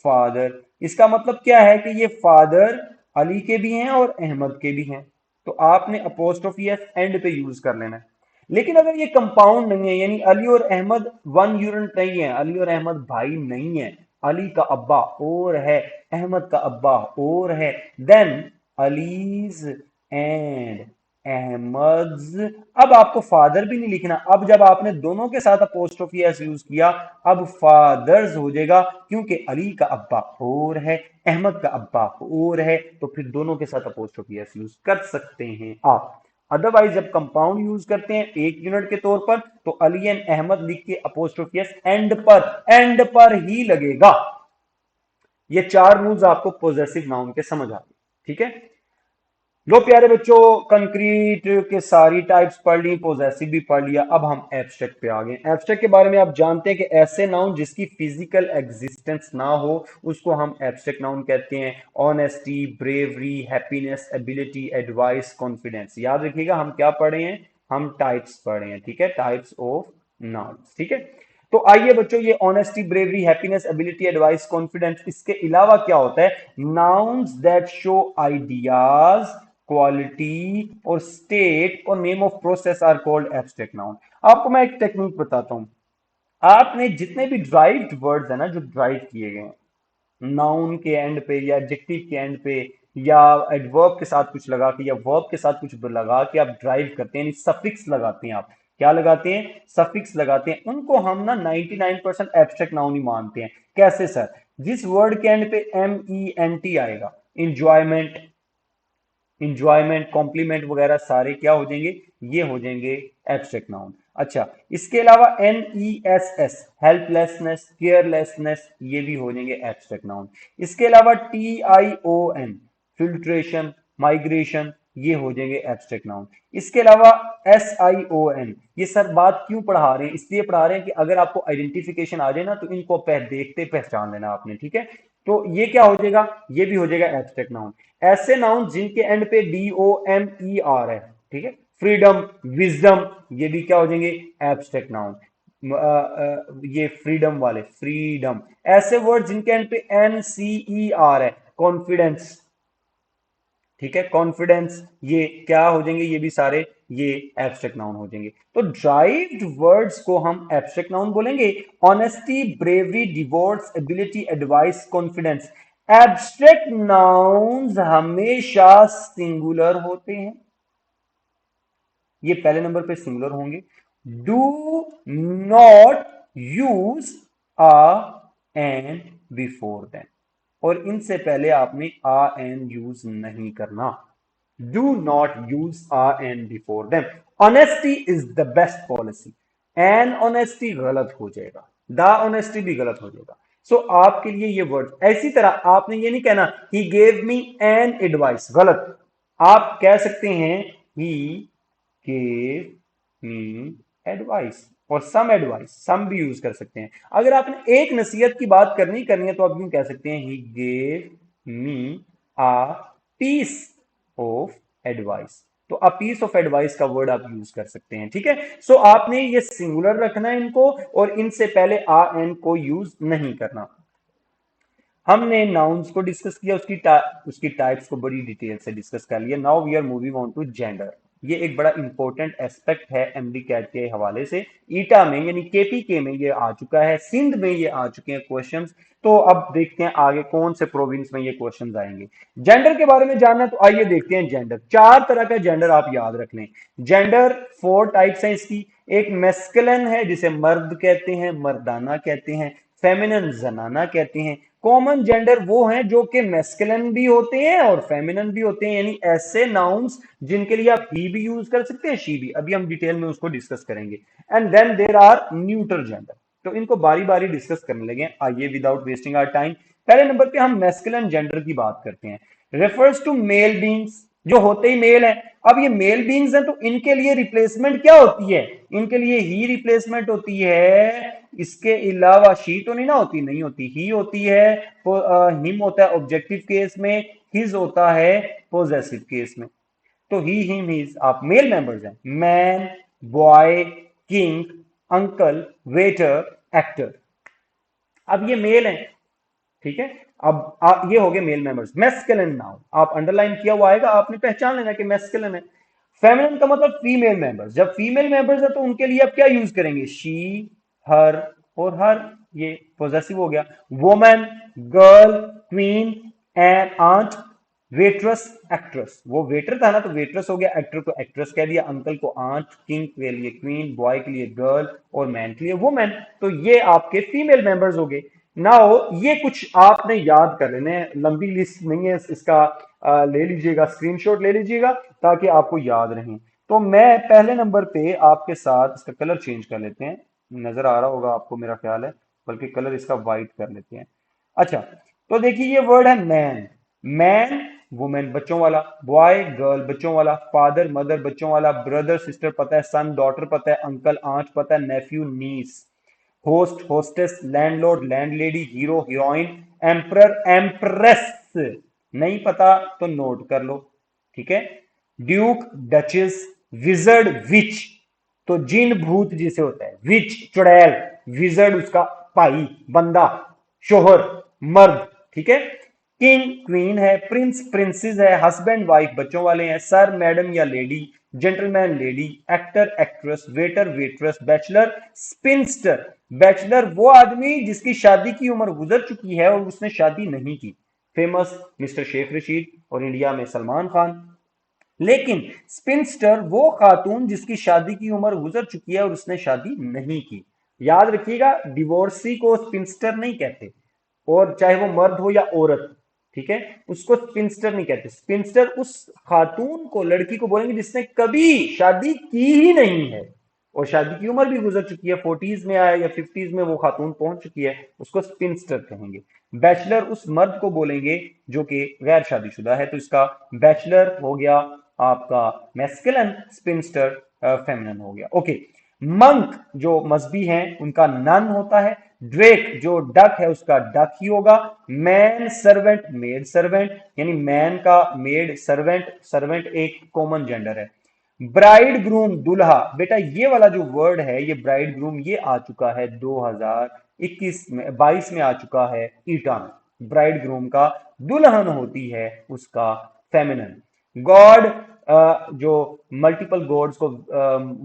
फादर। इसका मतलब क्या है कि ये फादर अली के भी हैं और अहमद के भी हैं, तो आपने अपोस्ट्रोफी एस एंड पे यूज कर लेना है। लेकिन अगर ये कंपाउंड नहीं है, यानी अली और अहमद वन यूनिट नहीं है, अली और अहमद भाई नहीं है, अली का अब्बा और है अहमद का अब्बा और है, देन अलीज एंड अहमद। अब आपको फादर भी नहीं लिखना। अब जब आपने दोनों के साथ अपोस्ट्रोफी एस यूज किया, अब फादर्स हो जाएगा, क्योंकि अली का अब्बा और है अहमद का अब्बा और है, तो फिर दोनों के साथ अपोस्ट्रोफी एस यूज कर सकते हैं आप। अदरवाइज जब कंपाउंड यूज करते हैं एक यूनिट के तौर पर, तो अली एंड अहमद लिख के अपोस्ट्रोफी एस एंड पर ही लगेगा। ये 4 रूल्स आपको पॉजेसिव नाउन के समझ आ गए, ठीक है। लो प्यारे बच्चों, कंक्रीट के सारी टाइप्स पढ़ ली, पॉजेसिव भी पढ़ लिया, अब हम एब्स्ट्रैक्ट पे आ गए। एब्स्ट्रैक्ट के बारे में आप जानते हैं कि ऐसे नाउन जिसकी फिजिकल एग्जिस्टेंस ना हो उसको हम एब्स्ट्रैक्ट नाउन कहते हैं। Honesty, bravery, happiness, ability, advice, confidence. याद रखिएगा हम क्या पढ़े हैं, हम टाइप्स पढ़े हैं, ठीक है, टाइप्स ऑफ नाउन, ठीक है। तो आइए बच्चों, ये honesty, bravery, happiness, ability, advice, confidence, इसके अलावा क्या होता है, nouns that show ideas, quality और स्टेट और name of process are called abstract noun. आपको मैं एक टेक्निक बताता हूं। आपने जितने भी ड्राइव्ड वर्ड्स है ना, जो ड्राइव किए गए हैं नाउन के एंड पे या एडजेक्टिव के एंड पे या एडवर्ब के साथ कुछ लगा के या वर्ब के साथ कुछ लगा के आप ड्राइव करते हैं, सफिक्स लगाते हैं, आप क्या लगाते हैं, सफिक्स लगाते हैं, उनको हम ना 99% एब्स्ट्रैक्ट नाउन ही मानते हैं। कैसे सर, जिस वर्ड के एंड पे MENT आएगा, इंजॉयमेंट, इंजॉयमेंट, कॉम्प्लीमेंट वगैरह सारे क्या हो जाएंगे, ये हो जाएंगे एब्स्ट्रैक्ट नाउन। अच्छा, इसके अलावा NESS, हेल्पलेसनेस, केयरलेसनेस, ये भी हो जाएंगे एब्स्ट्रैक्ट नाउन। इसके अलावा TION, फिल्ट्रेशन, माइग्रेशन, ये हो जाएंगे एब्स्ट्रैक्ट नाउन। इसके अलावा SION, ये सर बात क्यों पढ़ा रहे हैं, इसलिए पढ़ा रहे हैं कि अगर आपको आइडेंटिफिकेशन आ जाए ना तो इनको देखते पहचान लेना आपने, ठीक है। तो ये क्या हो जाएगा, ये भी हो जाएगा एब्स्ट्रैक्ट नाउन। ऐसे नाउन जिनके एंड पे DOMER है, ठीक है, फ्रीडम, विजडम, ये भी क्या हो जाएंगे, एब्स्ट्रैक्ट नाउन। ये फ्रीडम वाले, फ्रीडम। ऐसे वर्ड जिनके एंड पे NCER है, कॉन्फिडेंस, ठीक है, कॉन्फिडेंस, ये क्या हो जाएंगे, ये भी सारे ये एब्स्ट्रैक्ट नाउन हो जाएंगे। तो ड्राइव्ड वर्ड्स को हम एब्स्ट्रैक्ट नाउन बोलेंगे। Honesty, bravery, divorce, ability, advice, confidence. Abstract nouns हमेशा सिंगुलर होते हैं, ये पहले नंबर पे सिंगुलर होंगे। Do not use a an before them, और इनसे पहले आपने आ एन यूज नहीं करना। Do not use a an before them. Honesty is the best policy, an honesty गलत हो जाएगा, द ऑनेस्टी भी गलत हो जाएगा। सो आपके लिए ये वर्ड, इसी तरह आपने ये नहीं कहना ही गेव मी एन एडवाइस, गलत। आप कह सकते हैं ही गेव मी एडवाइस, और सम एडवाइस, सम भी यूज कर सकते हैं। अगर आपने एक नसीहत की बात करनी है तो आप यूं कह सकते हैं he gave me a piece of advice. तो अ पीस ऑफ एडवाइस का वर्ड आप यूज कर सकते हैं, ठीक है। सो आपने ये सिंगुलर रखना है इनको, और इनसे पहले आ एन को यूज नहीं करना। हमने नाउन्स को डिस्कस किया, उसकी टाइप्स को बड़ी डिटेल से डिस्कस कर लिया। Now we are moving on to gender. ये एक बड़ा इंपॉर्टेंट एस्पेक्ट है एमडी कैट के हवाले से। ईटा में यानी केपीके में ये आ चुका है, सिंध में ये आ चुके हैं क्वेश्चंस। तो अब देखते हैं आगे कौन से प्रोविंस में ये क्वेश्चंस आएंगे। जेंडर के बारे में जानना है तो आइए देखते हैं जेंडर। 4 तरह का जेंडर आप याद रख लें। जेंडर 4 टाइप्स हैं इसकी। एक मेस्कुलिन है जिसे मर्द कहते हैं, मर्दाना कहते हैं। फेमिनिन जनाना कहते हैं। कॉमन जेंडर वो हैं जो कि मैस्कुलिन भी होते हैं और फेमिनिन भी होते हैं, यानी ऐसे नाउन्स जिनके लिए आप ही भी यूज कर सकते हैं, शी भी। अभी हम डिटेल में उसको डिस्कस करेंगे। And then there are neutral gender. तो इनको बारी बारी डिस्कस करने लगे। आइए विदाउट वेस्टिंग आवर टाइम, पहले नंबर पे हम मैस्कुलिन जेंडर की बात करते हैं। रेफर्स टू मेल बींग्स, जो होते ही मेल है। अब ये मेल बींग्स हैं तो इनके लिए रिप्लेसमेंट क्या होती है, इनके लिए ही रिप्लेसमेंट होती है। इसके अलावा शी तो नहीं ना होती, नहीं होती, ही होती है। हिम होता है ऑब्जेक्टिव केस में, हिज होता है पोजेसिव केस में। तो ही हिम हिज आप मेल मेंबर्स हैं, man, boy, king, uncle, waiter, actor. अब ये मेल है, ठीक है। अब ये हो गए मेल मेंबर्स। मैस्कुलिन नाउन आप अंडरलाइन किया हुआ आएगा, आपने पहचान लेना कि मैस्कुलिन है। फेमिनिन का मतलब फीमेल मेंबर्स। जब फीमेल मेंबर्स है तो उनके लिए आप क्या यूज करेंगे, शी, हर और हर, ये पॉजेसिव हो गया। Woman, girl, queen and aunt, waitress, actress. वो वेटर था ना तो वेट्रस हो गया, एक्टर को एक्ट्रेस कह दिया, अंकल को आंट, किंग के लिए क्वीन, बॉय के लिए गर्ल और मैन के लिए वुमेन। तो ये आपके फीमेल मेंबर्स हो गए। नाउ ये कुछ आपने याद कर लेने हैं, लंबी लिस्ट नहीं है इसका। ले लीजिएगा, स्क्रीनशॉट ले लीजिएगा ताकि आपको याद रहे। तो मैं पहले नंबर पे आपके साथ इसका कलर चेंज कर लेते हैं, नजर आ रहा होगा आपको मेरा ख्याल है, बल्कि कलर इसका व्हाइट कर लेते हैं। अच्छा, तो देखिए ये वर्ड है मैन। मैन वुमेन बच्चों वाला, बॉय गर्ल बच्चों वाला, फादर मदर बच्चों वाला, ब्रदर सिस्टर पता है, सन डॉटर पता है, अंकल आंट पता है, nephew niece, host hostess, landlord landlady, hero heroine, emperor empress नहीं पता तो नोट कर लो, ठीक है। ड्यूक डचेस, विजर्ड विच, तो जिन भूत जिसे होता है, विच चुड़ैल, विजर्ड उसका भाई बंदा, शोहर मर्द, ठीक है। किंग क्वीन है, प्रिंस प्रिंसेस है, हस्बैंड वाइफ बच्चों वाले हैं, सर मैडम या lady, gentleman lady, actor actress, waiter waitress, bachelor sphincter. Bachelor वो आदमी जिसकी शादी की उम्र गुजर चुकी है और उसने शादी नहीं की, फेमस मिस्टर शेख रशीद और इंडिया में सलमान खान। लेकिन स्पिंस्टर वो खातून जिसकी शादी की उम्र गुजर चुकी है और उसने शादी नहीं की। याद रखिएगा, डिवोर्सी को स्पिंस्टर नहीं कहते, और चाहे वो मर्द हो या औरत, ठीक है, उसको स्पिंस्टर नहीं कहते। स्पिंस्टर उस खातून को, लड़की को बोलेंगे जिसने कभी शादी की ही नहीं है और शादी की उम्र भी गुजर चुकी है, 40s में आया या 50s में वो खातून पहुंच चुकी है, उसको स्पिंस्टर कहेंगे। बैचलर उस मर्द को बोलेंगे जो कि गैर शादीशुदा है, तो इसका बैचलर हो गया आपका मैस्कुलिन, स्पिंस्टर फेमिनिन हो गया। ओके। मंक जो मजहबी हैं उनका नन होता है। ड्रेक जो डक है उसका डक ही होगा। मैन सर्वेंट मेड सर्वेंट, यानी मैन का मेड सर्वेंट, सर्वेंट एक कॉमन जेंडर है। ब्राइड ग्रूम दुल्हा, बेटा ये वाला जो वर्ड है, ये ब्राइड ग्रूम, ये आ चुका है 2021 में, 22 में आ चुका है ईटा में। ब्राइड ग्रूम का दुल्हन होती है उसका फेमिनिन। गॉड जो मल्टीपल गॉड्स को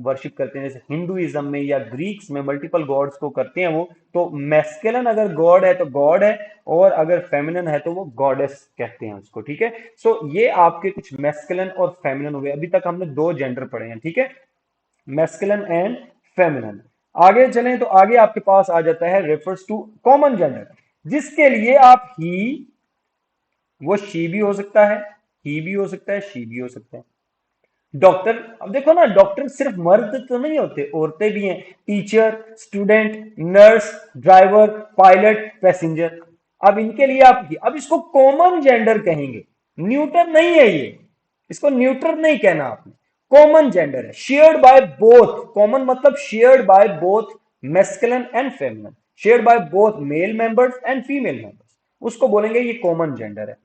वर्शिप करते हैं, जैसे हिंदुइज्म में या ग्रीक्स में मल्टीपल गॉड्स को करते हैं वो, तो मैस्कुलिन अगर गॉड है तो गॉड है, और अगर फेमिनिन है तो वो गॉडेस कहते हैं उसको, ठीक है। सो ये आपके कुछ मैस्कुलिन और फेमिनिन हुए। अभी तक हमने दो जेंडर पढ़े हैं, ठीक है, मैस्कुलिन एंड फेमिनिन। आगे चलें तो आगे आपके पास आ जाता है रेफर्स टू कॉमन जेंडर, जिसके लिए आप ही, वो शी भी हो सकता है, ही भी हो सकता है, शी भी हो सकता है। डॉक्टर, अब देखो ना, डॉक्टर सिर्फ मर्द तो नहीं होते, औरतें भी हैं। Teacher, student, nurse, driver, pilot, passenger. अब इनके लिए आप, अब इसको कॉमन जेंडर कहेंगे, न्यूटर नहीं है ये, इसको न्यूटर नहीं कहना आपने, कॉमन जेंडर है, शेयर्ड बाय बोथ। कॉमन मतलब shared by both masculine and feminine, shared by both male members and female members, उसको बोलेंगे ये कॉमन जेंडर है।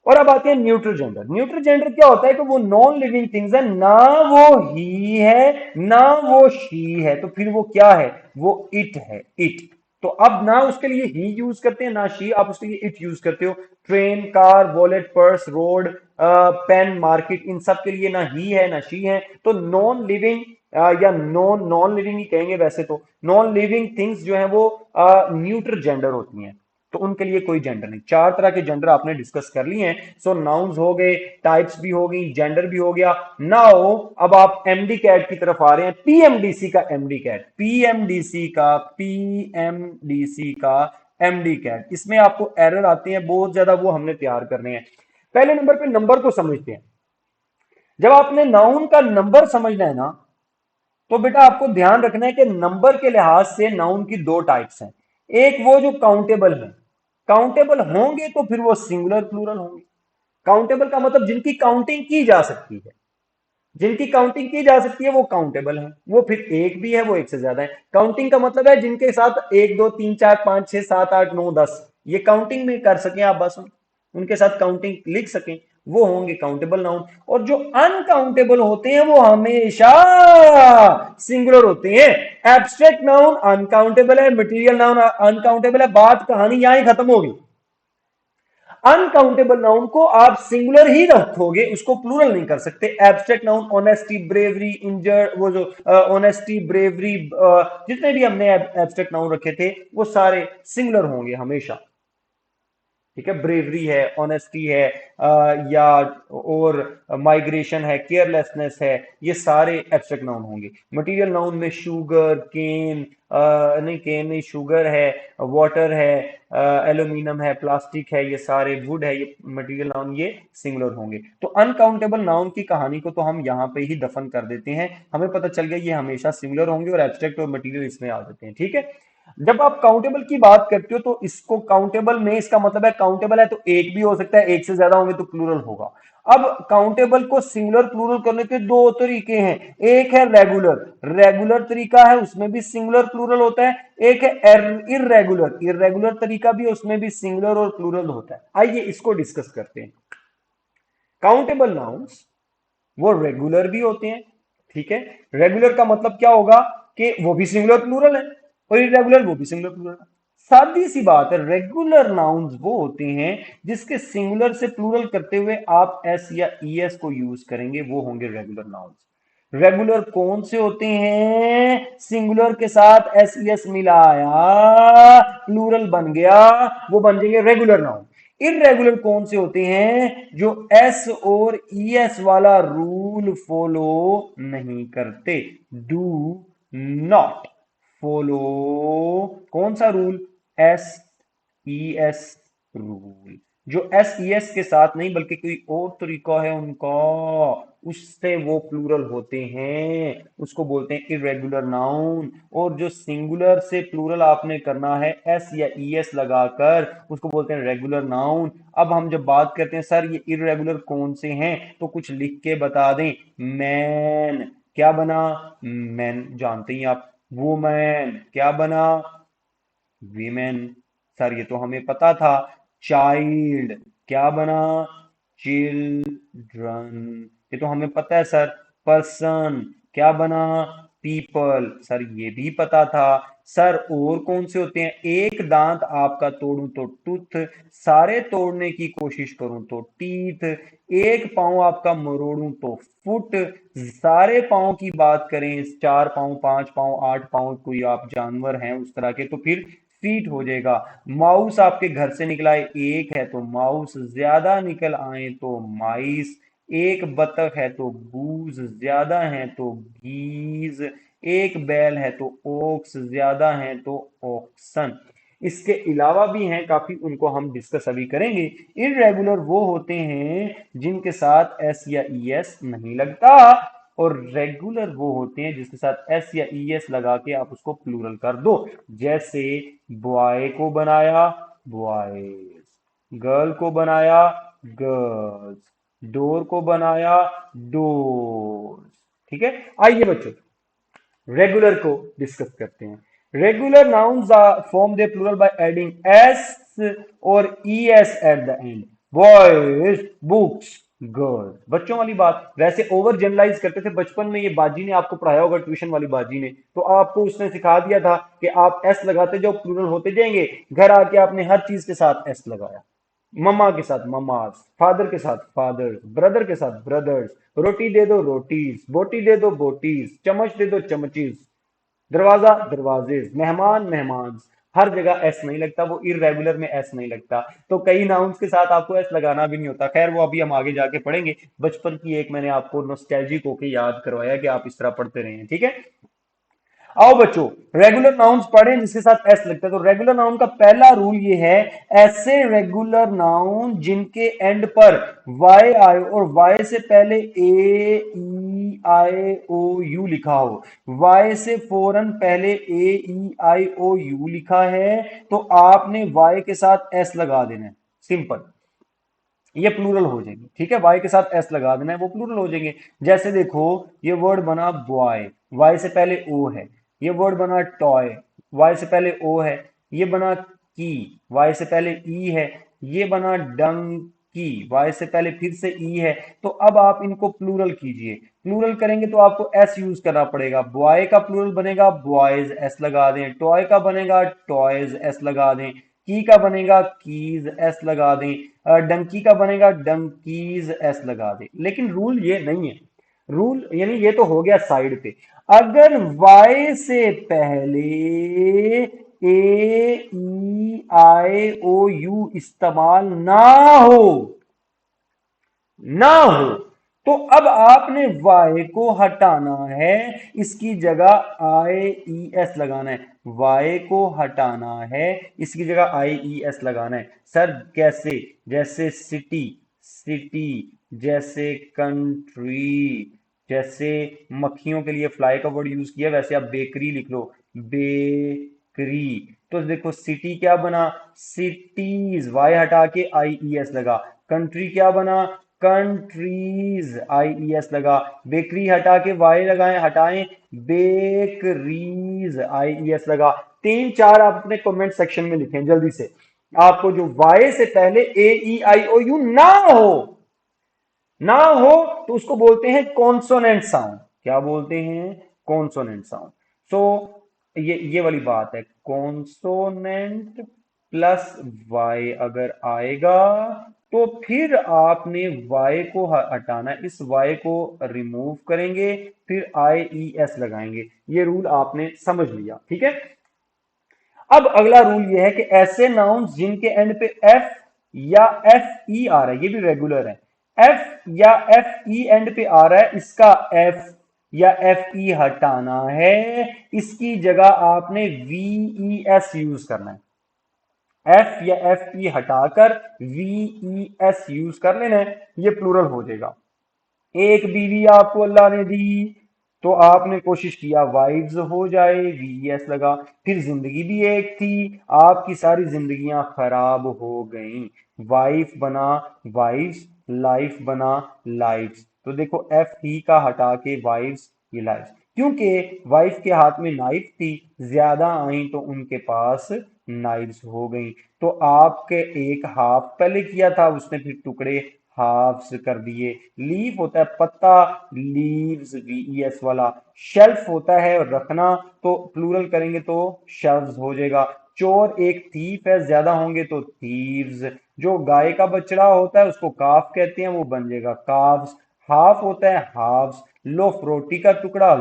और अब आते हैं न्यूट्रल जेंडर। न्यूट्रल जेंडर क्या होता है कि वो नॉन लिविंग थिंग्स है, ना वो ही है ना वो शी है, तो फिर वो क्या है, वो इट है, इट। तो अब ना उसके लिए ही यूज करते हैं ना शी, आप उसके लिए इट यूज करते हो। Train, car, wallet, purse, road, pen, market, इन सब के लिए ना ही है ना शी है। तो नॉन लिविंग या नॉन नॉन लिविंग ही कहेंगे वैसे तो, नॉन लिविंग थिंग्स जो है वो न्यूट्रल जेंडर होती हैं, तो उनके लिए कोई जेंडर नहीं। चार तरह के जेंडर आपने डिस्कस कर लिए हैं। सो नाउन्स हो गए, टाइप्स भी हो गई, जेंडर भी हो गया। नाउ अब आप एमडी कैट की तरफ आ रहे हैं, पीएमडीसी का एमडी कैट, पीएमडीसी का एमडी कैट। इसमें आपको एरर आते हैं बहुत ज्यादा, वो हमने तैयार करने हैं। पहले नंबर पे नंबर को समझते हैं। जब आपने नाउन का नंबर समझना है ना, तो बेटा आपको ध्यान रखना है कि नंबर के लिहाज से नाउन की दो टाइप्स हैं। एक वो जो काउंटेबल है, काउंटेबल होंगे तो फिर वो सिंगुलर प्लूरल होंगे। काउंटेबल का मतलब जिनकी काउंटिंग की जा सकती है, जिनकी काउंटिंग की जा सकती है वो काउंटेबल है। वो फिर एक भी है, वो एक से ज्यादा है। काउंटिंग का मतलब है जिनके साथ एक दो तीन चार पांच छह सात आठ नौ दस, ये काउंटिंग में कर सकें आप, बस उनके साथ काउंटिंग लिख सकें, वो होंगे काउंटेबल नाउन। और जो अनकाउंटेबल होते हैं वो हमेशा सिंगुलर होते हैं। एब्स्ट्रैक्ट नाउन अनकाउंटेबल है, मटेरियल नाउन अनकाउंटेबल है, बात कहानी यहां ही खत्म होगी। अनकाउंटेबल नाउन को आप सिंगुलर ही रखोगे, उसको प्लूरल नहीं कर सकते। एब्स्ट्रैक्ट नाउन ऑनेस्टी, ब्रेवरी, इंजर, वो जो ऑनेस्टी, ब्रेवरी, जितने भी हमने एब्स्ट्रैक्ट नाउन रखे थे वो सारे सिंगुलर होंगे हमेशा, ठीक है। ब्रेवरी है, ऑनेस्टी है, या और माइग्रेशन है, केयरलेसनेस है, ये सारे एब्स्ट्रैक्ट नाउन होंगे। मटेरियल नाउन में शुगर, केन, नहीं केन नहीं, शुगर है, वाटर है, एल्यूमिनियम है, प्लास्टिक है, ये सारे, वुड है, ये मटेरियल नाउन, ये सिंगुलर होंगे। तो अनकाउंटेबल नाउन की कहानी को तो हम यहाँ पे ही दफन कर देते हैं, हमें पता चल गया ये हमेशा सिंगुलर होंगे और एब्स्ट्रैक्ट और मटेरियल इसमें आ जाते हैं, ठीक है। जब आप काउंटेबल की बात करते हो तो इसको काउंटेबल में इसका मतलब है काउंटेबल है तो एक भी हो सकता है, एक से ज्यादा होंगे तो प्लूरल होगा। अब काउंटेबल को सिंगुलर प्लूरल करने के दो तरीके हैं, एक है रेगुलर, रेगुलर तरीका है उसमें भी सिंगुलर प्लूरल होता है, एक है इररेगुलर, इररेगुलर तरीका भी है उसमें भी सिंगुलर और प्लूरल होता है। आइए इसको डिस्कस करते हैं। काउंटेबल नाउन्स वो रेगुलर भी होते हैं, ठीक है। रेगुलर का मतलब क्या होगा कि वो भी सिंगुलर प्लूरल है, और इरेगुलर वो भी सिंगुलर प्लूरल है। सादी सी बात है, रेगुलर नाउन्स वो होते हैं जिसके सिंगुलर से प्लूरल करते हुए आप एस या ईएस को यूज करेंगे, वो होंगे रेगुलर नाउन्स। रेगुलर कौन से होते हैं? सिंगुलर के साथ एस ई एस मिलाया, प्लूरल बन गया, वो बन जाएंगे रेगुलर नाउन। इरेगुलर कौन से होते हैं? जो एस और ई एस वाला रूल फॉलो नहीं करते, डू नॉट फॉलो। कौन सा rule? S E S rule. जो एस ई एस के साथ नहीं बल्कि कोई और तरीका है उनका, उससे वो प्लूरल होते हैं, उसको बोलते हैं इरेगुलर नाउन। और जो सिंगुलर से प्लूरल आपने करना है एस या ई एस लगाकर, उसको बोलते हैं रेगुलर नाउन। अब हम जब बात करते हैं सर ये इरेगुलर कौन से हैं, तो कुछ लिख के बता दें। मैन क्या बना? मैन जानते ही आप। वुमेन क्या बना? वीमेन, सर ये तो हमें पता था। चाइल्ड क्या बना? चिल्ड्रन, ये तो हमें पता है सर। पर्सन क्या बना? पीपल, सर ये भी पता था। सर और कौन से होते हैं? एक दांत आपका तोड़ूं तो टूथ, सारे तोड़ने की कोशिश करूं तो टीथ, एक पांव आपका मरोड़ूं तो फुट, सारे पांव की बात करें, चार पांव, पांच पांव, आठ पांव, कोई आप जानवर हैं उस तरह के, तो फिर फीट हो जाएगा। माउस आपके घर से निकला है, एक है तो माउस, ज्यादा निकल आए तो माइस, एक बतख है तो गूज, ज्यादा है तो गीज, एक बैल है तो ओक्स, ज्यादा है तो ओक्सन। इसके अलावा भी हैं काफी, उनको हम डिस्कस अभी करेंगे। इररेगुलर वो होते हैं जिनके साथ एस या ई एस नहीं लगता, और रेगुलर वो होते हैं जिसके साथ एस या ई एस लगा के आप उसको प्लूरल कर दो। जैसे बॉय को बनाया बॉयज, गर्ल को बनाया गर्ल्स, डोर को बनाया डोर्स। ठीक है, आइए बच्चों रेगुलर को डिस्कस करते हैं। Regular nouns are form the plural by adding S और E S at the end. Boys, books, girls. बच्चों वाली बात, वैसे ओवर जनरलाइज करते थे बचपन में, ये बाजी ने आपको पढ़ाया होगा, ट्यूशन वाली बाजी ने, तो आपको उसने सिखा दिया था कि आप एस लगाते जाओ प्लूरल होते जाएंगे। घर आके आपने हर चीज के साथ एस लगाया। मम्मा के साथ ममास, फादर के साथ फादर्स, ब्रदर के साथ ब्रदर्स, रोटी दे दो रोटीज, बोटी दे दो बोटीज, चम्मच दे दो चमचीज, दरवाजा दरवाजेज, मेहमान मेहमान। हर जगह एस नहीं लगता, वो इरेगुलर में एस नहीं लगता। तो कई नाउन्स के साथ आपको एस लगाना भी नहीं होता। खैर वो अभी हम आगे जाके पढ़ेंगे। बचपन की एक मैंने आपको नॉस्टैल्जिक होके याद करवाया कि आप इस तरह पढ़ते रहे, ठीक है। आओ बच्चों रेगुलर नाउन्स पढ़ें जिसके साथ एस लगता है। तो रेगुलर नाउन का पहला रूल ये है, ऐसे रेगुलर नाउन जिनके एंड पर वाई आए और वाई से पहले ए ई आई ओ यू लिखा हो, वाई से फौरन पहले ए ई आई ओ यू लिखा है, तो आपने वाई के साथ एस लगा देना है। सिंपल, ये प्लूरल हो जाएंगे, ठीक है। वाई के साथ एस लगा देना है, वो प्लूरल हो जाएंगे। जैसे देखो, ये वर्ड बना बॉय, वाई से पहले ओ है। ये वर्ड बना टॉय, वाई से पहले ओ है। ये बना की, वाई से पहले ई है। ये बना डंकी, वाई से पहले फिर से ई है। तो अब आप इनको प्लूरल कीजिए। प्लूरल करेंगे तो आपको एस यूज करना पड़ेगा। बॉय का प्लूरल बनेगा बॉयज, एस लगा दें। टॉय का बनेगा टॉयज, एस लगा दें। की का बनेगा कीज, एस लगा दें। डंकी का बनेगा डंकीज, एस लगा दे। लेकिन रूल ये नहीं है। रूल यानी ये तो हो गया साइड पे। अगर वाई से पहले ए ई आई ओ यू इस्तेमाल ना हो तो अब आपने वाई को हटाना है, इसकी जगह आई ई एस लगाना है। वाई को हटाना है, इसकी जगह आई ई एस लगाना है। सर कैसे? जैसे सिटी, सिटी, जैसे कंट्री, जैसे मक्खियों के लिए फ्लाई का वर्ड यूज किया, वैसे आप बेकरी लिख लो, बेकरी। क्री। तो देखो सिटी क्या बना, सिटीज, वाई हटा के आई ई एस लगा। कंट्री क्या बना, कंट्रीज, आई ई एस लगा। बेकरी हटा के वाई लगाएं, हटाएं, बेकरीज, आई ई एस लगा। तीन चार आप अपने कमेंट सेक्शन में लिखें जल्दी से। आपको जो वाई से पहले ए ई आई ओ यू ना हो तो उसको बोलते हैं कॉन्सोनेंट साउंड। क्या बोलते हैं, कॉन्सोनेंट साउंड। सो ये वाली बात है, कॉन्सोनेंट प्लस वाई अगर आएगा तो फिर आपने वाई को हटाना, इस वाई को रिमूव करेंगे, फिर आई ई एस लगाएंगे। ये रूल आपने समझ लिया, ठीक है। अब अगला रूल ये है कि ऐसे नाउन्स जिनके एंड पे एफ या एफ ई आ रहा है, ये भी रेगुलर है, एफ या एफ ई एंड पे आ रहा है, इसका एफ या एफ ई हटाना है, इसकी जगह आपने वी ई एस यूज करना है। एफ या एफ ई हटाकर वी ई एस यूज कर लेना है, ये प्लूरल हो जाएगा। एक बीवी आपको अल्लाह ने दी तो आपने कोशिश किया वाइफ्स हो जाए, वीएस लगा। फिर जिंदगी भी एक थी, आपकी सारी जिंदगियां खराब हो गईं, वाइफ बना वाइफ्स, लाइफ बना लाइफ्स। तो देखो एफ ही का हटा के वाइफ्स, ये लाइफ्स, क्योंकि वाइफ के हाथ में नाइफ थी, ज्यादा आई तो उनके पास नाइफ्स हो गई। तो आपके एक हाफ पहले किया था उसने, फिर टुकड़े हाफ्स कर दिए। लीफ होता है पत्ता, लीव्स वीईएस वाला। शेल्फ होता है रखना, तो प्लूरल करेंगे तो शेल्व्स हो जाएगा। चोर एक थीफ है, ज्यादा होंगे तो थीव्स। जो गाय का बछड़ा होता है उसको काफ कहते हैं, वो बन जाएगा काफ्स। हाफ होता है हाफ्स। लोफ रोटी का टुकड़ा,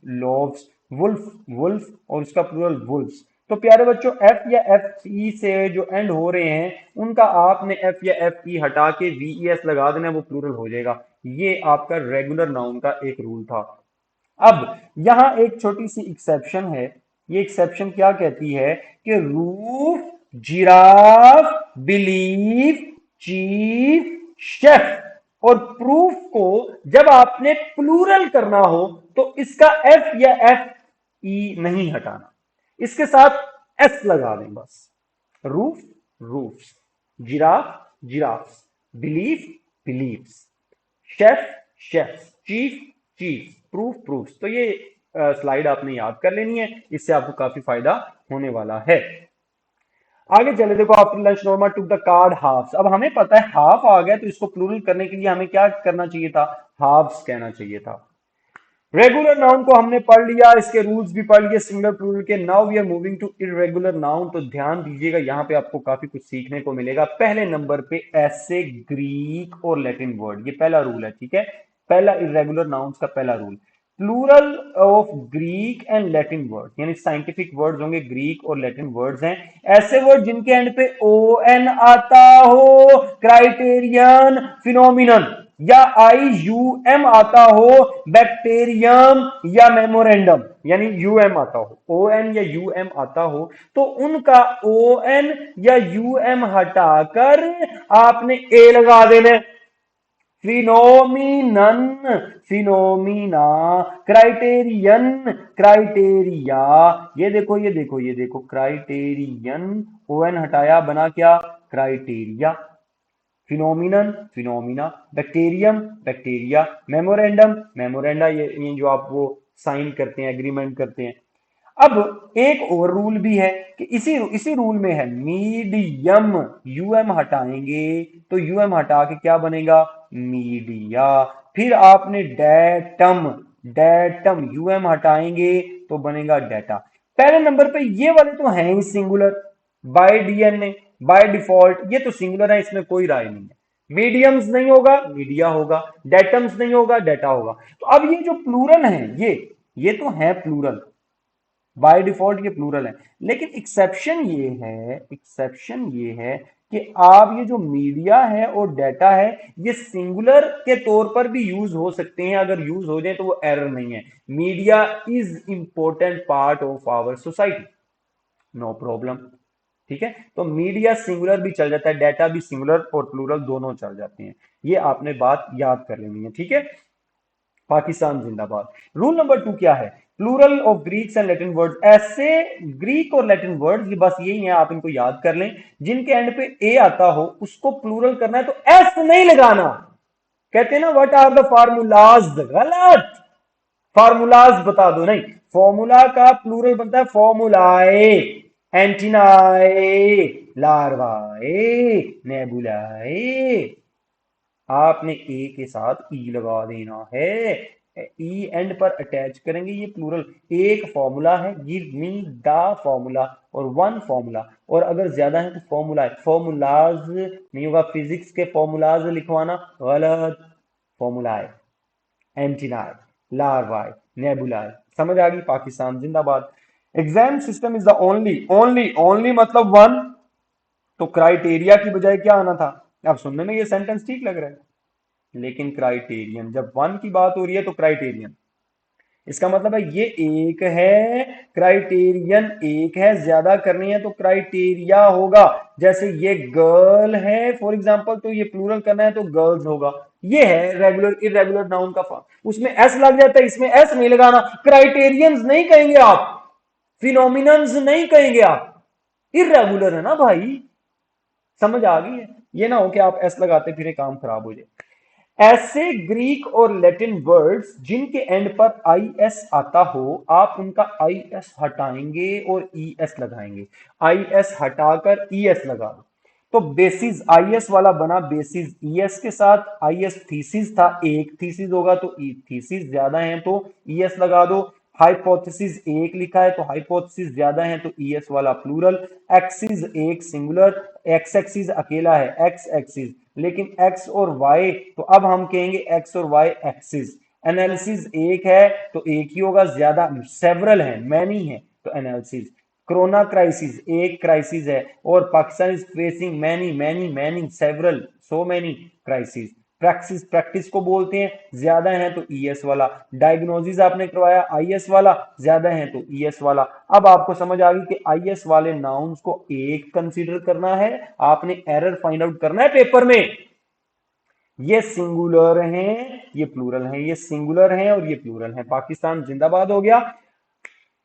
लोफ्स। वुल्फ वुल्फ, और उसका प्लूरल वुल्फ्स। तो प्यारे बच्चों एफ या एफ ई से जो एंड हो रहे हैं उनका आपने एफ या एफ ई हटा के वी ई एस लगा देना, वो प्लूरल हो जाएगा। ये आपका रेगुलर नाउन का एक रूल था। अब यहां एक छोटी सी एक्सेप्शन है। ये एक्सेप्शन क्या कहती है कि roof, giraffe, believe, chief, chef और प्रूफ को जब आपने प्लूरल करना हो तो इसका एफ या एफ ई नहीं हटाना, इसके साथ एस लगा दें बस। Roof, roofs, giraffe, giraffes, belief, believes, chef, chefs, chief, chief, proof, proofs. तो ये स्लाइड आपने याद कर लेनी है, इससे आपको काफी फायदा होने वाला है। आगे चले, देखो after lunch Norma took the card halves. अब हमें पता है हाफ आ गया तो इसको प्लूरल करने के लिए हमें क्या करना चाहिए था, हाफ्स कहना चाहिए था। रेगुलर नाउन को हमने पढ़ लिया, इसके रूल्स भी पढ़ लिए सिंगुलर प्लूरल के। Now we are moving to irregular noun. तो ध्यान दीजिएगा, यहां पे आपको काफी कुछ सीखने को मिलेगा। पहले नंबर पे ऐसे ग्रीक और लैटिन वर्ड, ये पहला रूल है, ठीक है। पहला इररेगुलर नाउन्स का पहला rule, plural of Greek and Latin word, यानी साइंटिफिक वर्ड्स होंगे, ग्रीक और लैटिन वर्ड्स हैं। ऐसे वर्ड जिनके एंड पे ओ एन आता हो, क्राइटेरियन, फिनोमिनन, या आई यू एम आता हो, बैक्टीरियम या मेमोरेंडम, यानी यू एम आता हो, ओ एन या यू एम आता हो, तो उनका ओ एन या यू एम हटाकर आपने ए लगा देना। Phenomenon, phenomena, criterion, criteria. ये देखो ये देखो ये देखो, क्राइटेरियन, ओ एन हटाया बना क्या, criteria. Phenomenon, phenomena. Bacterium, bacteria. Memorandum, memoranda, ये जो आप वो साइन करते हैं, एग्रीमेंट करते हैं। अब एक और रूल भी है कि इसी रूल में है मीडियम, यूएम हटाएंगे तो यूएम हटा के क्या बनेगा, मीडिया। फिर आपने डेटम, डेटम, यूएम हटाएंगे तो बनेगा डेटा। पहले नंबर पे ये वाले तो हैं ही singular, by DNA, by default ये तो सिंगुलर है, इसमें कोई राय नहीं है। मीडियम्स नहीं होगा, मीडिया होगा। डेटम्स नहीं होगा, डेटा होगा। तो अब ये जो प्लूरल है, ये तो है प्लूरल, बाय डिफॉल्ट ये प्लूरल है। लेकिन एक्सेप्शन ये है कि आप ये जो मीडिया है और डेटा है, ये सिंगुलर के तौर पर भी यूज हो सकते हैं। अगर यूज हो जाए तो वो एरर नहीं है। Media is important part of our society, no problem, ठीक है। तो मीडिया सिंगुलर भी चल जाता है, डेटा भी सिंगुलर और प्लूरल दोनों चल जाते हैं। ये आपने बात याद कर लेनी है, ठीक है। पाकिस्तान जिंदाबाद। रूल नंबर 2 क्या है plural of Greeks and Latin words, ऐसे ग्रीक और लैटिन वर्ड्स, ये बस यही है, आप इनको याद कर लें, जिनके एंड पे ए आता हो उसको प्लूरल करना है तो एस नहीं लगाना। कहते हैं ना व्हाट आर द फार्मूलाज, गलत। फार्मूलाज बता दो, नहीं, फॉर्मूला का प्लूरल बनता है फॉर्मूलाए, एंटीनाए, लार्वाए, नेबुलाए। आपने ए के साथ ई लगा देना है, ई एंड पर अटैच करेंगे, ये प्लूरल। एक फॉर्मूला है, गिव मी द फॉर्मूला, और वन फॉर्मूला, और अगर ज्यादा है तो फॉर्मूला है, फॉर्मूलाज नहीं होगा, फिजिक्स के फॉर्मूलाज लिखवाना गलत, फॉर्मूला है, एंटीनाए, लार्वाए, नेबुलाए। समझ आ गई? पाकिस्तान जिंदाबाद। Exam system is the only, only only मतलब वन, तो क्राइटेरिया की बजाय क्या आना था? अब सुनने में ये सेंटेंस ठीक लग रहा है, लेकिन क्राइटेरियन, जब वन की बात हो रही है तो क्राइटेरियन, इसका मतलब है ये एक है, क्राइटेरियन एक है, ज्यादा करनी है तो क्राइटेरिया होगा। जैसे ये गर्ल है फॉर एग्जांपल, तो ये प्लूरल करना है तो गर्ल्स होगा। ये है रेगुलर इरेगुलर नाउन का फॉर्म, उसमें एस लग जाता है, इसमें एस नहीं लगाना। क्राइटेरियंस नहीं कहेंगे आप, फिनोमिनन्स नहीं कहेंगे आप, इरेगुलर है ना भाई। समझ आ गई है? ये ना हो कि आप एस लगाते फिर काम खराब हो जाए। ऐसे ग्रीक और लैटिन वर्ड्स जिनके एंड पर आई एस आता हो, आप उनका आई एस हटाएंगे और ई एस लगाएंगे। आई एस हटाकर ई एस लगा दो, तो बेसिस आई एस वाला बना बेसिस ई एस के साथ। आई एस थीसिस था, एक थीसिस होगा तो ई थीसिस ज्यादा है तो ई एस लगा दो। हाइपोथेसिस एक लिखा है तो हाइपोथेसिस ज्यादा है तो ई एस वाला प्लूरल। एक्सिस एक सिंगुलर, एक्स एक्सिस अकेला है, एक्स एक्सिस, लेकिन एक्स और वाई तो अब हम कहेंगे एक्स और वाई एक्सिस। एनालिसिस एक है तो एक ही होगा, ज्यादा सेवरल है, मैनी है तो एनालिसिस। कोरोना क्राइसिस एक क्राइसिस है, और Pakistan is facing many many many several, so many crisis. Practice practice को बोलते हैं, ज्यादा है तो ईएस वाला। डायग्नोसिस आपने करवाया आईएस वाला, ज्यादा है तो ईएस वाला। अब आपको समझ आ गई कि आईएस वाले नाउन्स को एक कंसीडर करना है, आपने एरर फाइंड आउट करना है पेपर में। ये सिंगुलर हैं, ये प्लूरल हैं, ये सिंगुलर हैं और ये प्लूरल हैं। पाकिस्तान जिंदाबाद हो गया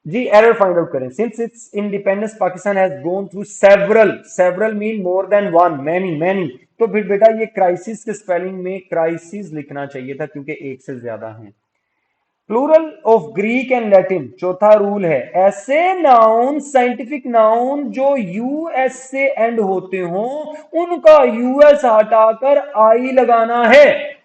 जी। एरर फाइंड आउट करें। Since it's independence Pakistan has gone through several, several mean more than one, many many, तो फिर बेटा ये क्राइसिस के स्पेलिंग में क्राइसिस लिखना चाहिए था क्योंकि एक से ज्यादा है। Plural of Greek and Latin, चौथा रूल है, ऐसे नाउन साइंटिफिक नाउन जो यूएस से एंड होते हो उनका यूएस हटाकर आई लगाना है।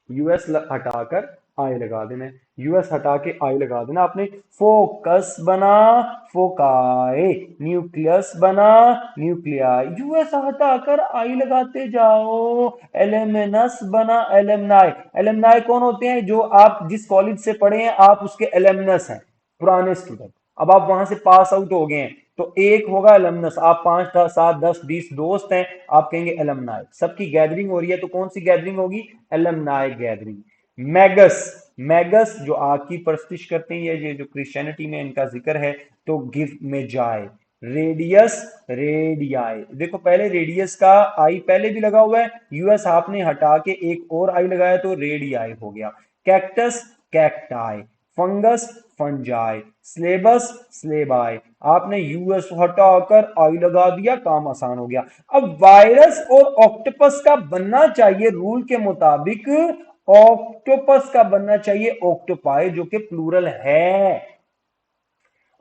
यूएस हटाकर आई लगा देना, यूएस हटा के आई लगा देना आपने। फोकस बना फोकाए, न्यूक्लियस बना न्यूक्लियाई, यूएस हटाकर आई लगाते जाओ। एलेमेनस बना एलेमनाई, एलेमनाई कौन होते हैं? जो आप जिस कॉलेज से पढ़े हैं आप उसके एलेमनस हैं, पुराने स्टूडेंट। अब आप वहां से पास आउट हो गए हैं तो एक होगा एलमनस, आप 5 7 10 20 दोस्त हैं, आप कहेंगे एलमनाई। सबकी गैदरिंग हो रही है तो कौन सी गैदरिंग होगी? Alumni gathering. मैगस, मैगस जो आग की परस्तिश करते हैं, ये जो क्रिश्चियनिटी में इनका जिक्र है, तो गिव में जाए। रेडियस रेडियाई, देखो पहले रेडियस का आई पहले भी लगा हुआ है, यूएस आपने हटा के एक और आई लगाया तो रेडियाई हो गया। Cactus cacti, fungus fungi, syllabus syllabi, आपने यूएस हटाकर आई लगा दिया, काम आसान हो गया। अब वायरस और ऑक्टोपस का बनना चाहिए रूल के मुताबिक, ऑक्टोपस का बनना चाहिए ऑक्टोपाई जो कि प्लूरल है,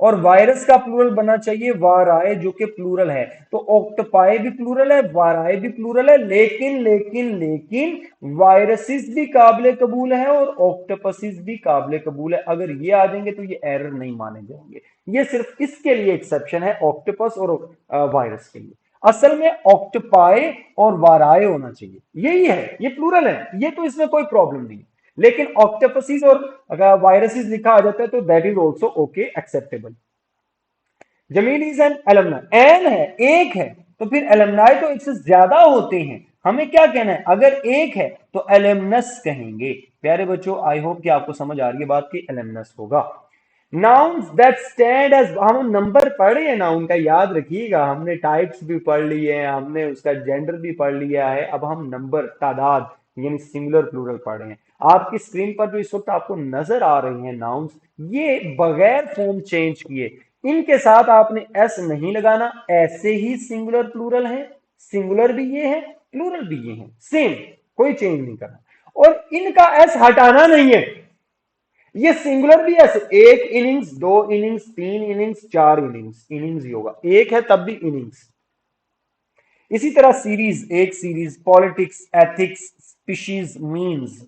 और वायरस का प्लूरल बनना चाहिए वाराए जो कि प्लूरल है। तो ऑक्टोपाई भी प्लूरल है, वाराए भी प्लूरल है, लेकिन लेकिन लेकिन वायरसिस भी काबिल कबूल है और ऑक्टोपसिस भी काबिल कबूल है। अगर ये आ जाएंगे तो ये एरर नहीं माने जाएंगे। ये सिर्फ इसके लिए एक्सेप्शन है, ऑक्टोपस और वायरस के लिए। असल में ऑक्टोपाई और वाराए होना चाहिए, यही है, ये प्लूरल है, ये तो इसमें कोई प्रॉब्लम नहीं। लेकिन ऑक्टोपसिस और अगर वायरसिस लिखा आ जाता है तो that is also okay, acceptable. Jameel is an alumni, an है एक है तो फिर एलमनाई तो एक से ज्यादा होते हैं, हमें क्या कहना है? अगर एक है तो एलमनस कहेंगे। प्यारे बच्चों आई होप कि आपको समझ आ रही है बात की एलमनस होगा। नाउन्स दैट स्टैंड एज, हम नंबर पढ़ रहे हैं नाउन का, याद रखिएगा, हमने टाइप्स भी पढ़ लिए हैं, हमने उसका जेंडर भी पढ़ लिया है, अब हम नंबर तादाद यानी सिंगुलर प्लूरल पढ़ रहे हैं। आपकी स्क्रीन पर जो इस वक्त आपको नजर आ रहे हैं नाउन्स, ये बगैर फॉर्म चेंज किए, इनके साथ आपने एस नहीं लगाना, ऐसे ही सिंगुलर प्लूरल है, सिंगुलर भी ये है, प्लूरल भी ये है, सेम, कोई चेंज नहीं करना। और इनका एस हटाना नहीं है, ये सिंगुलर भी ऐसे, एक इनिंग्स, दो इनिंग्स, तीन इनिंग्स, चार इनिंग्स, इनिंग्स ही होगा, एक है तब भी इनिंग्स। इसी तरह सीरीज, एक series, politics, ethics, species, means,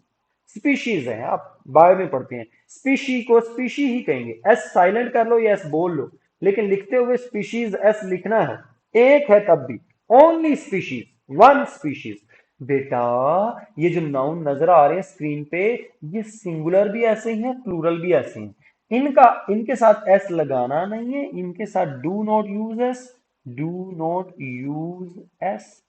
species है, आप बायो में पढ़ते हैं, स्पीशी को स्पीशी ही कहेंगे, एस साइलेंट कर लो या एस बोल लो, लेकिन लिखते हुए स्पीशीज एस लिखना है, एक है तब भी, ओनली स्पीशीज, वन स्पीशीज। बेटा ये जो नाउन नजर आ रहे हैं स्क्रीन पे, ये सिंगुलर भी ऐसे ही है, प्लूरल भी ऐसे ही हैं। इनका, इनके साथ एस लगाना नहीं है, इनके साथ do not use S, do not use S,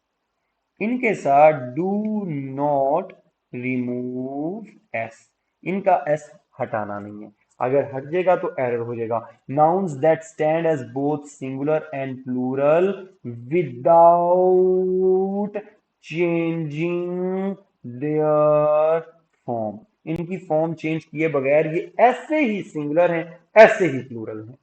इनके साथ डू नॉट रिमूव एस, इनका एस हटाना नहीं है, अगर हट जाएगा तो एरर हो जाएगा। Nouns that stand as both singular and plural without changing their form, इनकी फॉर्म चेंज किए बगैर ये ऐसे ही सिंगुलर हैं, ऐसे ही प्लूरल हैं।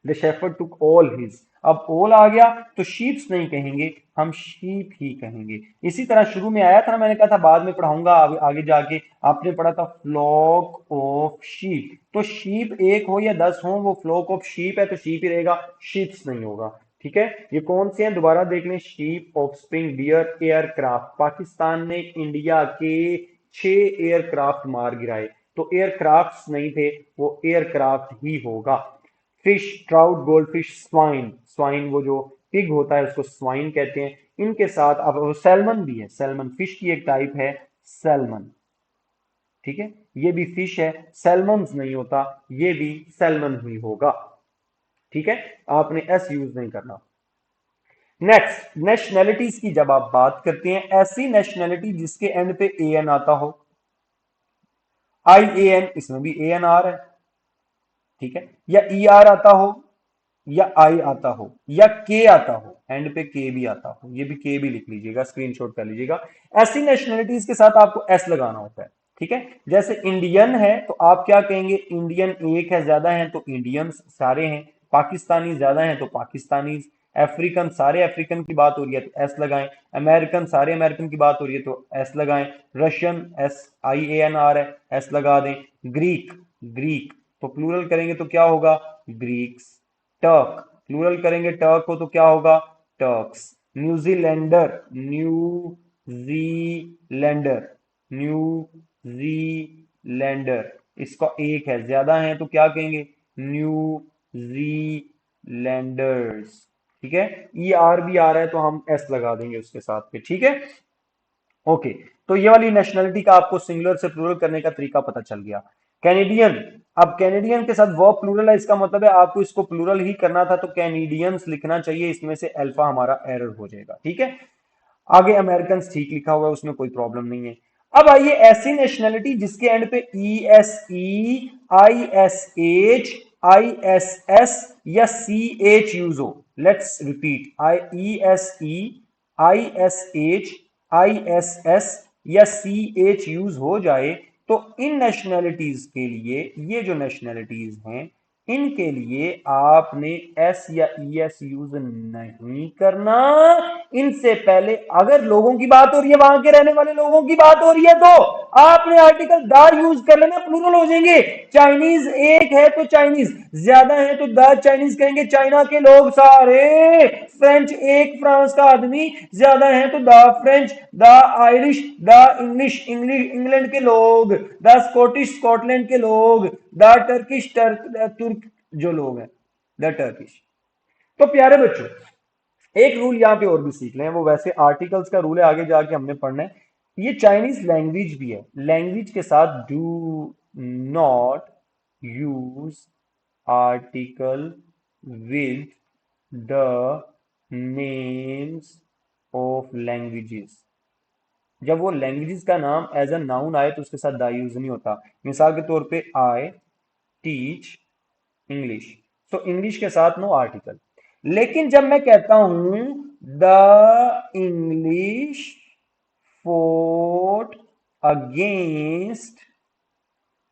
The shepherd took all his, अब ऑल आ गया तो शीप्स नहीं कहेंगे, हम शीप ही कहेंगे। इसी तरह शुरू में आया था ना, मैंने कहा था बाद में पढ़ाऊंगा, आगे जाके आपने पढ़ा था फ्लॉक ऑफ शीप, तो शीप एक हो या 10 हो, वो फ्लॉक ऑफ शीप है तो शीप ही रहेगा, शीप्स नहीं होगा। ठीक है, ये कौन से हैं दोबारा देख लें, sheep, offspring, deer, aircraft. Pakistan ने इंडिया के 6 एयरक्राफ्ट मार गिराए, तो एयरक्राफ्ट नहीं थे, वो एयरक्राफ्ट ही होगा। Fish, trout, gold fish, swine, swine वो जो पिग होता है उसको स्वाइन कहते हैं। इनके साथ अब सैल्मन भी है, सैल्मन फिश की एक टाइप है, सैल्मन। ठीक है, ये भी फिश है, सैल्मन नहीं होता, ये भी सैल्मन ही होगा। ठीक है, आपने एस यूज नहीं करना। नेक्स्ट, नेशनैलिटीज की जब आप बात करते हैं, ऐसी नेशनैलिटी जिसके एंड पे ए एन आता हो, आई ए एन, इसमें भी ए एन आ रहा है, ठीक है, या ई आर आता हो, या आई आता हो, या के आता हो, एंड पे के भी आता हो, ये भी के भी लिख लीजिएगा, स्क्रीनशॉट कर लीजिएगा। ऐसी नेशनलिटीज के साथ आपको एस लगाना होता है। ठीक है, जैसे इंडियन है तो आप क्या कहेंगे, इंडियन एक है, ज्यादा है तो इंडियंस सारे हैं, पाकिस्तानी ज्यादा है तो पाकिस्तानी, अफ्रीकन सारे अफ्रीकन की बात हो रही है तो एस लगाएं, अमेरिकन सारे अमेरिकन की बात हो रही है तो एस लगाएं, Russian S I A N R है, एस लगा दें, ग्रीक, ग्रीक तो प्लूरल करेंगे तो क्या होगा, ग्रीक्स। टर्क, प्लूरल करेंगे टर्क को तो क्या होगा, टर्क्स। न्यूजीलैंडर, न्यूजीलैंडर, न्यूजीलैंडर, इसका एक है, ज्यादा है तो क्या कहेंगे, न्यूजीलैंडर्स। ठीक है, ई आर भी आ रहा है तो हम एस लगा देंगे उसके साथ पे। ठीक है, ओके, तो ये वाली नेशनलिटी का आपको सिंगुलर से प्लूरल करने का तरीका पता चल गया। कैनेडियन, अब कैनेडियन के साथ वर्ब प्लूरल है, इसका मतलब है आपको इसको प्लूरल ही करना था तो कैनेडियंस लिखना चाहिए, इसमें से अल्फा हमारा एरर हो जाएगा। ठीक है, आगे अमेरिकन ठीक लिखा हुआ है, उसमें कोई प्रॉब्लम नहीं है। अब आइए ऐसी नेशनलिटी जिसके एंड पे E S E, I S H, I S S या सी एच यूज हो। Let's repeat, I E S E, I S H, I S S या सी एच यूज हो जाए, तो इन नेशनैलिटीज के लिए, ये जो नेशनैलिटीज हैं इनके लिए आपने एस या ई एस यूज नहीं करना। इनसे पहले अगर लोगों की बात हो रही है, वहां के रहने वाले लोगों की बात हो रही है, तो आपने आर्टिकल द यूज कर लेना, प्लूरल हो जाएंगे। चाइनीज एक है तो चाइनीज, ज्यादा है तो द चाइनीज कहेंगे, चाइना के लोग सारे, फ्रेंच एक फ्रांस का आदमी, ज्यादा है तो the French, the Irish, the English, English England के लोग, द स्कॉटिश स्कॉटलैंड के लोग, द टर्किश तुर्क जो लोग हैं, द टर्किश। तो प्यारे बच्चों, एक रूल यहां पे और भी सीख लें, वो वैसे आर्टिकल्स का रूल है, आगे जाके हमने पढ़ना है। ये चाइनीज लैंग्वेज भी है, लैंग्वेज के साथ do not use article with the names of languages. जब वो लैंग्वेजेस का नाम एज अ नाउन आए तो उसके साथ द यूज नहीं होता। मिसाल के तौर पे आई टीच इंग्लिश, तो इंग्लिश के साथ नो आर्टिकल। लेकिन जब मैं कहता हूं the English fort against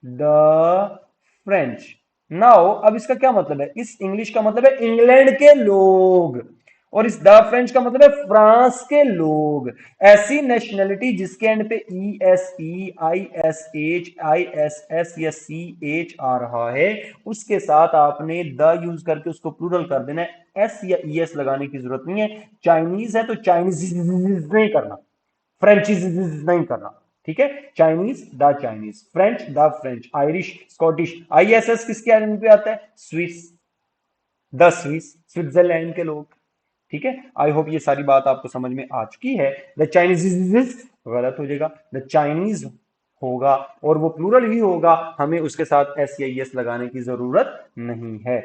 the French. Now अब इसका क्या मतलब है, इस इंग्लिश का मतलब है इंग्लैंड के लोग, और इस द फ्रेंच का मतलब है फ्रांस के लोग। ऐसी नेशनैलिटी जिसके एंड पे E S E I S S या सी एच आ रहा है, उसके साथ आपने द यूज करके उसको प्लूरल कर देना है, एस या ई एस लगाने की जरूरत नहीं है। चाइनीज है तो चाइनीज नहीं करना, फ्रेंचीज नहीं करना, ठीक है। Chinese the Chinese, French the French, Irish Scottish, ISS किसके एंड पे आता है, स्विस द स्विस, स्विट्जरलैंड के लोग, ठीक है। आई होप ये सारी बात आपको समझ में आ चुकी है। द चाइनीज गलत हो जाएगा, द चाइनीज होगा और वो प्लूरल ही होगा, हमें उसके साथ एस या एस लगाने की जरूरत नहीं है।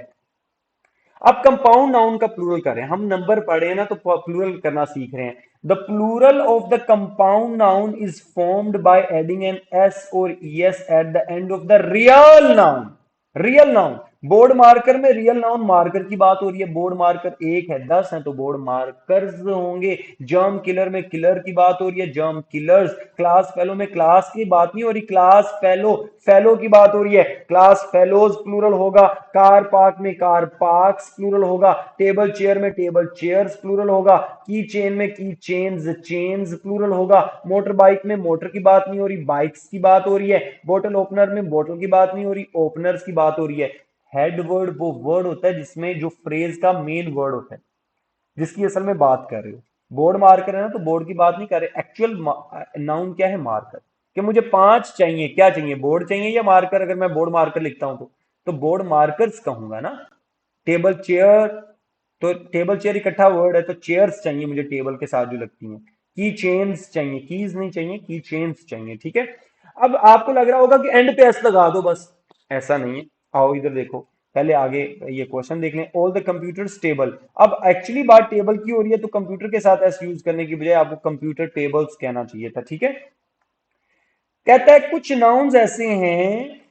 अब कंपाउंड नाउन का प्लूरल करें, हम नंबर पढ़े हैं ना तो प्लूरल करना सीख रहे हैं। The plural of the compound noun is formed by adding an S और ES at the end of the real noun. Real noun, board marker में रियल नाउन मार्कर की बात हो रही है, बोर्ड मार्कर एक है 10 है तो बोर्ड मार्कर्स होंगे। जर्म किलर में किलर की बात हो रही है, जर्म किलर्स। क्लास फेलो में क्लास की बात नहीं हो रही, क्लास फेलो फेलो की बात हो रही है, क्लास फेलोज प्लूरल होगा। कार पार्क में कार पार्क्स प्लूरल होगा, टेबल चेयर में टेबल चेयर्स प्लूरल होगा, की चेन में की चेन्स चेन्स प्लूरल होगा। मोटर बाइक में मोटर की बात नहीं हो रही, बाइक्स की बात हो रही है। बोतल ओपनर में बोतल की बात नहीं हो रही, ओपनर्स की बात हो रही है। हेड वर्ड वो वर्ड होता है जिसमें जो फ्रेज का मेन वर्ड होता है, जिसकी असल में बात कर रहे हो। बोर्ड मार्कर है ना तो बोर्ड की बात नहीं कर रहे, एक्चुअल नाउन क्या है, मार्कर। कि मुझे 5 चाहिए, क्या चाहिए, बोर्ड चाहिए या मार्कर, अगर मैं बोर्ड मार्कर लिखता हूं तो बोर्ड मार्कर्स कहूंगा ना। टेबल चेयर, तो टेबल चेयर इकट्ठा वर्ड है तो चेयर्स चाहिए मुझे टेबल के साथ जो लगती हैं। की चेन्स चाहिए, कीज नहीं चाहिए, की चेन्स चाहिए, ठीक है। अब आपको लग रहा होगा कि एंड पे एस लगा दो बस, ऐसा नहीं है। आओ इधर देखो, पहले आगे ये क्वेश्चन देख लें। ऑल द कंप्यूटर टेबल, अब एक्चुअली बात टेबल की हो रही है तो कंप्यूटर के साथ एस यूज करने की बजाय आपको कंप्यूटर टेबल्स कहना चाहिए था, ठीक है। कहता है कुछ नाउन्स ऐसे हैं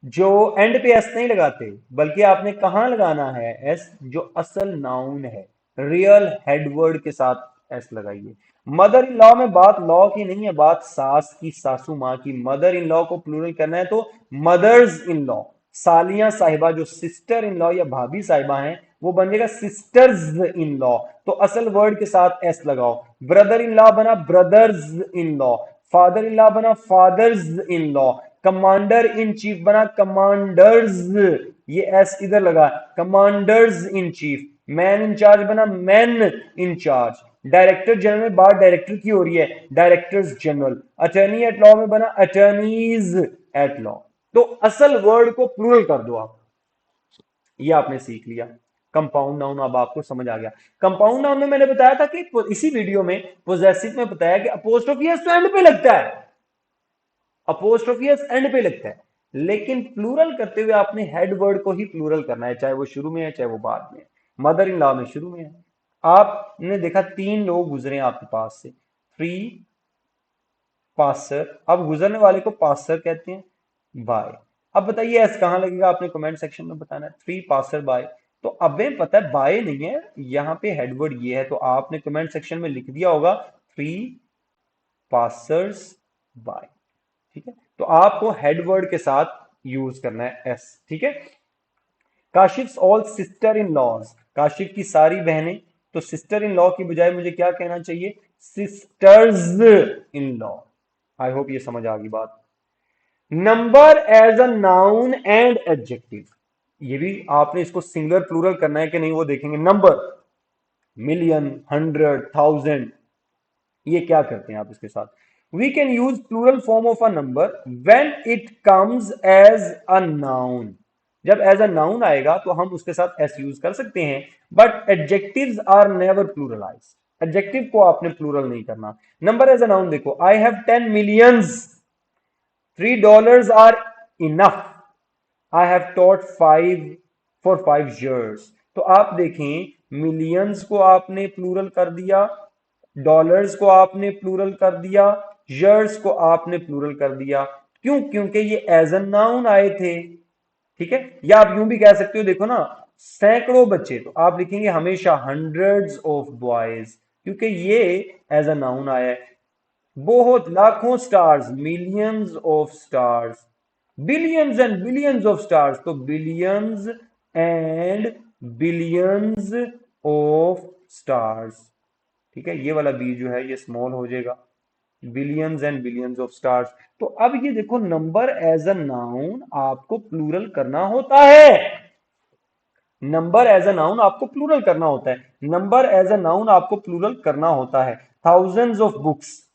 जो एंड पे एस नहीं लगाते, बल्कि आपने कहां लगाना है एस, जो असल नाउन है, रियल हेडवर्ड के साथ एस लगाइए। मदर इन लॉ में बात लॉ की नहीं है, बात सास की, सासू माँ की। मदर इन लॉ को प्लूरल करना है तो मदर्स इन लॉ। सालियां साहिबा, जो सिस्टर इन लॉ या भाभी साहिबा हैं, वो बन जाएगा सिस्टर्स इन लॉ, तो असल वर्ड के साथ एस लगाओ। ब्रदर इन लॉ बना brothers in law, father in law बना fathers in law, commander in chief बना कमांडर्स, ये एस इधर लगा, commanders in chief. Man in charge बना man in charge. Director general में बात डायरेक्टर की हो रही है, directors general. Attorney at law में बना अटर्नीज एट लॉ। तो असल वर्ड को प्लूरल कर दो आप, ये आपने सीख लिया। कंपाउंड नाउन अब आपको समझ आ गया। कंपाउंड नाउन में मैंने बताया था कि इसी वीडियो में पोजेसिव में बताया कि अपोस्ट्रोफी एस तो एंड पे लगता है, अपोस्ट्रोफी एस एंड पे लगता है, लेकिन प्लूरल करते हुए आपने हेड वर्ड को ही प्लूरल करना है, चाहे वो शुरू में है चाहे वो बाद में है। मदर इन लॉ में शुरू में है। आपने देखा 3 लोग गुजरे आपके पास से, थ्री पासर, अब गुजरने वाले को पासर कहते हैं, बाय। अब बताइए एस कहां लगेगा, आपने कमेंट सेक्शन में बताना है। थ्री पासर बाय, तो अबे पता है बाय नहीं है, यहां पे हेडवर्ड ये है, तो आपने कमेंट सेक्शन में लिख दिया होगा थ्री पासर्स बाय, ठीक है। तो आपको हेडवर्ड के साथ यूज करना है एस, ठीक है। Kashif all sister in laws, Kashif की सारी बहनें, तो सिस्टर इन लॉ की बजाय मुझे क्या कहना चाहिए, sisters in law. I hope ये समझ आ गई बात। Number as a noun and adjective, ये भी आपने इसको सिंगुलर प्लूरल करना है कि नहीं वो देखेंगे। नंबर, मिलियन, हंड्रेड, थाउजेंड, ये क्या करते हैं आप इसके साथ। We can use plural form of a number when it comes as a noun, जब एज अ नाउन आएगा तो हम उसके साथ एस यूज कर सकते हैं। But adjectives are never pluralized, adjective को आपने प्लूरल नहीं करना। नंबर एज अ नाउन देखो, I have 10 millions, $3 are enough, I have taught 5 तो आप देखें मिलियंस को आपने प्लूरल कर दिया, डॉलर्स को आपने प्लूरल कर दिया, ईयर्स को आपने प्लूरल कर दिया। क्यों, क्योंकि ये एज अ नाउन आए थे, ठीक है। या आप यूं भी कह सकते हो, देखो ना, सैकड़ों बच्चे, तो आप लिखेंगे हमेशा हंड्रेड्स ऑफ बॉयज, क्योंकि ये एज अ नाउन आया है। बहुत, लाखों stars, millions of stars, billions and billions of stars, तो billions and billions of stars. ठीक है, ये वाला बी जो है ये स्मॉल हो जाएगा, billions and billions of stars. तो अब ये देखो, नंबर एज अ नाउन आपको प्लूरल करना होता है, नंबर एज अ नाउन आपको प्लूरल करना होता है, नंबर एज अ नाउन आपको प्लूरल करना होता है। Thousands of books,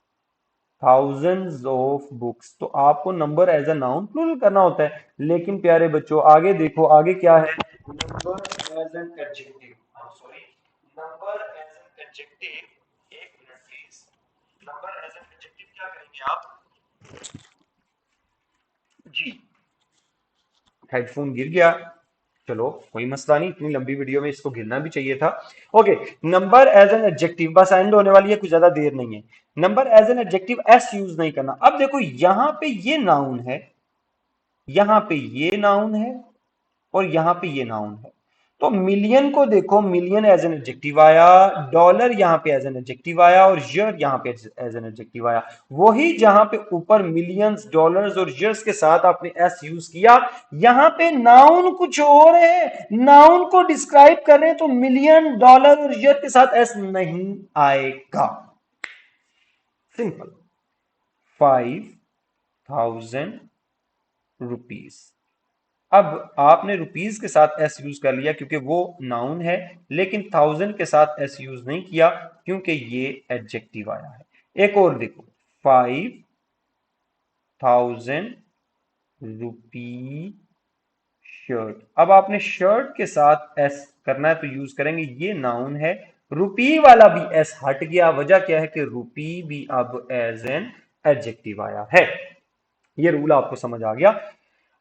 thousands of books, तो आपको number as a noun plural करना होता है। लेकिन प्यारे बच्चों आगे देखो, आगे क्या है, number as an adjective, sorry, number as an adjective, एक minute please, number as an adjective क्या करेंगे आप जी, हेडफोन गिर गया, चलो कोई मसला नहीं, इतनी लंबी वीडियो में इसको गिरना भी चाहिए था। Okay, number as an adjective, बस एंड होने वाली है, कुछ ज्यादा देर नहीं है। Number as an adjective as use नहीं करना। अब देखो यहां पे ये नाउन है, यहां पे ये नाउन है, और यहां पे ये नाउन है। तो मिलियन को देखो, मिलियन एज एन एडजेक्टिव आया, डॉलर यहां पे एज एन एडजेक्टिव आया, और ईयर यहां पे एज एन एडजेक्टिव आया। वही जहां पे ऊपर मिलियंस, डॉलर्स और ईयर्स के साथ आपने एस यूज किया, यहां पे नाउन कुछ और है, नाउन को डिस्क्राइब कर रहे हैं, तो मिलियन, डॉलर और ईयर के साथ एस नहीं आएगा। Simple, 5,000 rupees. अब आपने रुपीज के साथ एस यूज कर लिया क्योंकि वो नाउन है, लेकिन थाउजेंड के साथ एस यूज नहीं किया क्योंकि ये एडजेक्टिव आया है। एक और देखो, 5,000 रुपी शर्ट। अब आपने शर्ट के साथ एस करना है तो यूज करेंगे, ये नाउन है, रुपी वाला भी एस हट गया, वजह क्या है कि रुपी भी अब एज एन एडजेक्टिव आया है। ये रूल आपको समझ आ गया।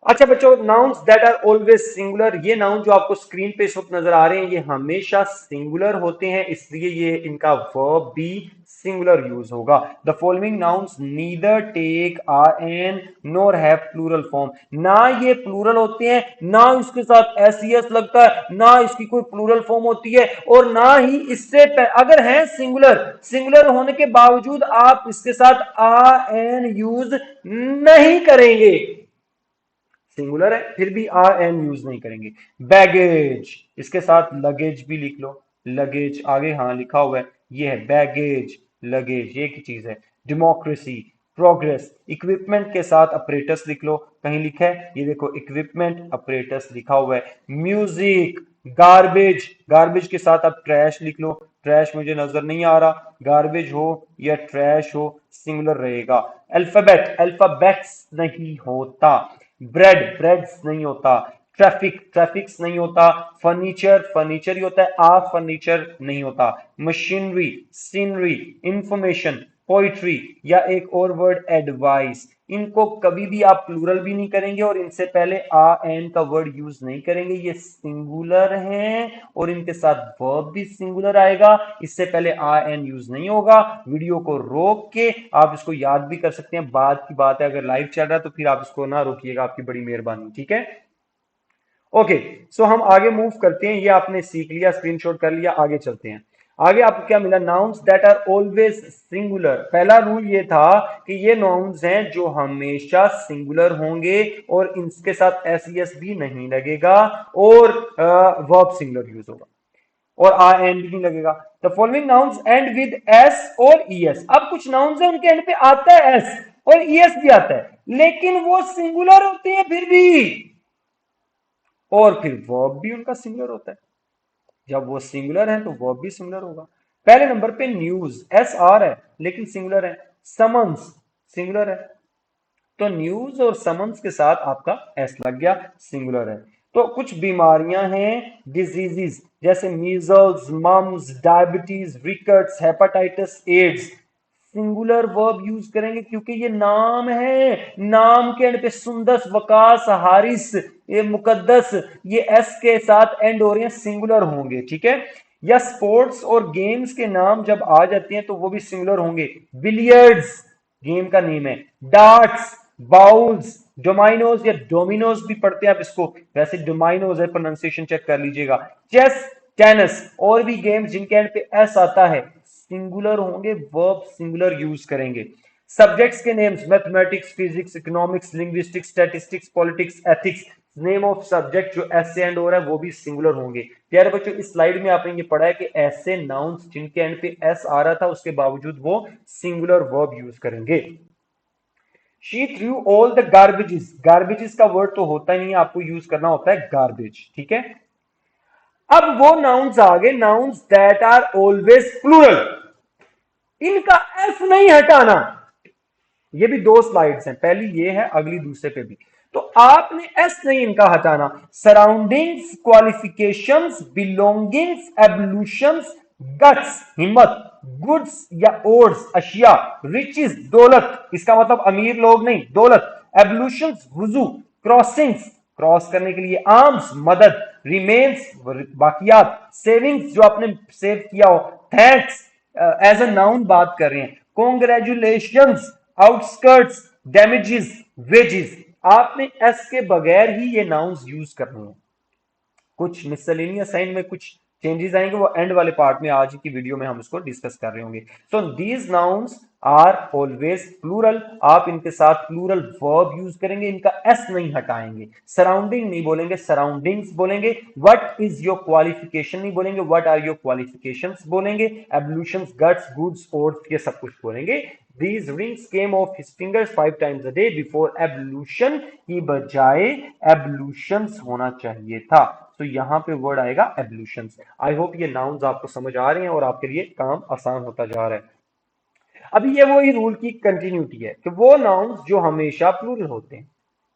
अच्छा बच्चों, nouns that are always singular, ये नाउन जो आपको स्क्रीन पे इस वक्त नजर आ रहे हैं ये हमेशा सिंगुलर होते हैं, इसलिए ये इनका वर्ब भी सिंगुलर यूज होगा। The following nouns neither take are an nor have plural form, ना ये प्लूरल होते हैं, ना इसके साथ एस ई एस लगता है, ना इसकी कोई प्लूरल फॉर्म होती है, और ना ही इससे अगर है सिंगुलर, सिंगुलर होने के बावजूद आप इसके साथ आ एन यूज नहीं करेंगे, सिंगुलर है फिर भी आर एन यूज नहीं करेंगे। बैगेज, इसके साथ लगेज भी लिख लो, लगेज आगे हाँ लिखा हुआ है, ये है बैगेज, लगेज एक ही चीज है। डेमोक्रेसी, प्रोग्रेस, इक्विपमेंट के साथ अपरेटस लिख लो, कहीं लिखा है ये देखो, इक्विपमेंट अपरेटस लिखा हुआ है। म्यूजिक, गार्बेज, गार्बेज के साथ आप ट्रैश लिख लो, ट्रैश मुझे नजर नहीं आ रहा, गार्बेज हो या ट्रैश हो सिंगुलर रहेगा। अल्फाबेट, अल्फाबेट्स नहीं होता। ब्रेड, ब्रेड्स नहीं होता। ट्रैफिक, ट्रैफिक्स नहीं होता। फर्नीचर, फर्नीचर ही होता है, आ फर्नीचर नहीं होता। मशीनरी, सीनरी, इंफॉर्मेशन, पोइट्री, या एक और वर्ड एडवाइस, इनको कभी भी आप प्लूरल भी नहीं करेंगे और इनसे पहले आ एन का वर्ड यूज नहीं करेंगे, ये सिंगुलर हैं और इनके साथ वर्ब भी सिंगुलर आएगा, इससे पहले आ एन यूज नहीं होगा। वीडियो को रोक के आप इसको याद भी कर सकते हैं, बाद की बात है, अगर लाइव चल रहा है तो फिर आप इसको ना रोकिएगा, आपकी बड़ी मेहरबानी, ठीक है। ओके, सो हम आगे मूव करते हैं, ये आपने सीख लिया, स्क्रीनशॉट कर लिया, आगे चलते हैं। आगे आपको क्या मिला, nouns that are always singular. पहला रूल ये था कि ये नाउन्स हैं जो हमेशा सिंगुलर होंगे और इनके साथ एस ई एस भी नहीं लगेगा, और वर्ब सिंगुलर यूज होगा, और आर एंड भी नहीं लगेगा। The following nouns and with S और ई एस। अब कुछ नाउन्स है उनके एंड पे आता है एस और ई एस भी आता है, लेकिन वो सिंगुलर होते हैं फिर भी, और फिर वर्ब भी उनका सिंगुलर होता है। जब वो सिंगुलर है तो वर्ब भी सिंगुलर होगा। पहले नंबर पे न्यूज, एस आर है लेकिन सिंगुलर है। समन्स, सिंगुलर है, तो न्यूज और समन्स के साथ आपका एस लग गया, सिंगुलर है। तो कुछ बीमारियां हैं, डिजीजेस, जैसे measles, mumps, diabetes, rickets, hepatitis, AIDS, singular verb use करेंगे क्योंकि ये नाम है, नाम के एंड पे सुंदस, वकास, हारिस, ये मुकद्दस, ये एस के साथ एंड हो रहे हैं, सिंगुलर होंगे, ठीक है। या स्पोर्ट्स और गेम्स के नाम जब आ जाते हैं तो वो भी सिंगुलर होंगे। बिलियर्ड्स गेम का नेम है, डार्ट्स, बाउल्स, डोमाइनोज या डोमिनोज भी पढ़ते हैं आप इसको, वैसे डोमाइनोज है, प्रोनाउंसिएशन चेक कर लीजिएगा। चेस, टेनिस और भी गेम्स जिनके एंड पे एस आता है सिंगुलर होंगे, वर्ब सिंगुलर यूज करेंगे। सब्जेक्ट्स के names mathematics, physics, economics, linguistics, statistics, politics, ethics, name of subject जो एस से एंड हो रहा है वो भी सिंगुलर होंगे। प्यारे बच्चों, इस स्लाइड में आपने ये पढ़ा है कि ऐसे नाउन्स जिनके एंड पे एस आ रहा था उसके बावजूद वो सिंगुलर वर्ब यूज करेंगे। She threw all the garbages, garbages का वर्ड तो होता ही नहीं है, आपको यूज करना होता है गार्बेज, ठीक है। अब वो नाउन्स आ गए, nouns that are always plural, इनका एस नहीं हटाना। ये भी दो स्लाइड्स हैं, पहली ये है, अगली दूसरे पे भी। तो आपने एस नहीं इनका हटाना। सराउंडिंग्स, क्वालिफिकेशंस, बिलोंगिंग्स, एब्लूशंस, गट्स हिम्मत, गुड्स या ओड्स अशिया, रिचेस दौलत, इसका मतलब अमीर लोग नहीं, दौलत, एब्लूशंस वुजू, क्रॉसिंग्स क्रॉस करने के लिए, आर्म्स मदद, रिमेन्स बाकियात, सेविंग्स जो आपने सेव किया हो, थैंक्स एज अ नाउन बात कर रहे हैं, कॉन्ग्रेचुलेशंस, आउटस्कर्ट्स, डैमेजेस, वेजेस। आपने एस के बगैर ही ये नाउन्स यूज करने हैं। कुछ मिसलेनियस साइन में कुछ चेंजेस आएंगे, वो एंड वाले पार्ट में आज की वीडियो में हम उसको डिस्कस कर रहे होंगे। So these nouns are always plural, आप इनके साथ प्लूरल वर्ब यूज करेंगे, इनका एस नहीं हटाएंगे। सराउंडिंग नहीं बोलेंगे, सराउंडिंग्स बोलेंगे। व्हाट इज योर क्वालिफिकेशन नहीं बोलेंगे, व्हाट आर योर क्वालिफिकेशंस बोलेंगे। एब्लूशंस, गट्स, गुड्स, ओड्स, ये सब कुछ बोलेंगे। These rings came off his fingers 5 times a day before ablution की बजाय ablutions होना चाहिए था। तो यहां पे वर्ड आएगा एब्ल्यूशंस। आई होप ये नाउन्स आपको समझ आ रहे हैं और आपके लिए काम आसान होता जा रहा है। अभी ये वही रूल की कंटिन्यूटी है कि वो नाउन्स जो हमेशा प्लूरल होते हैं,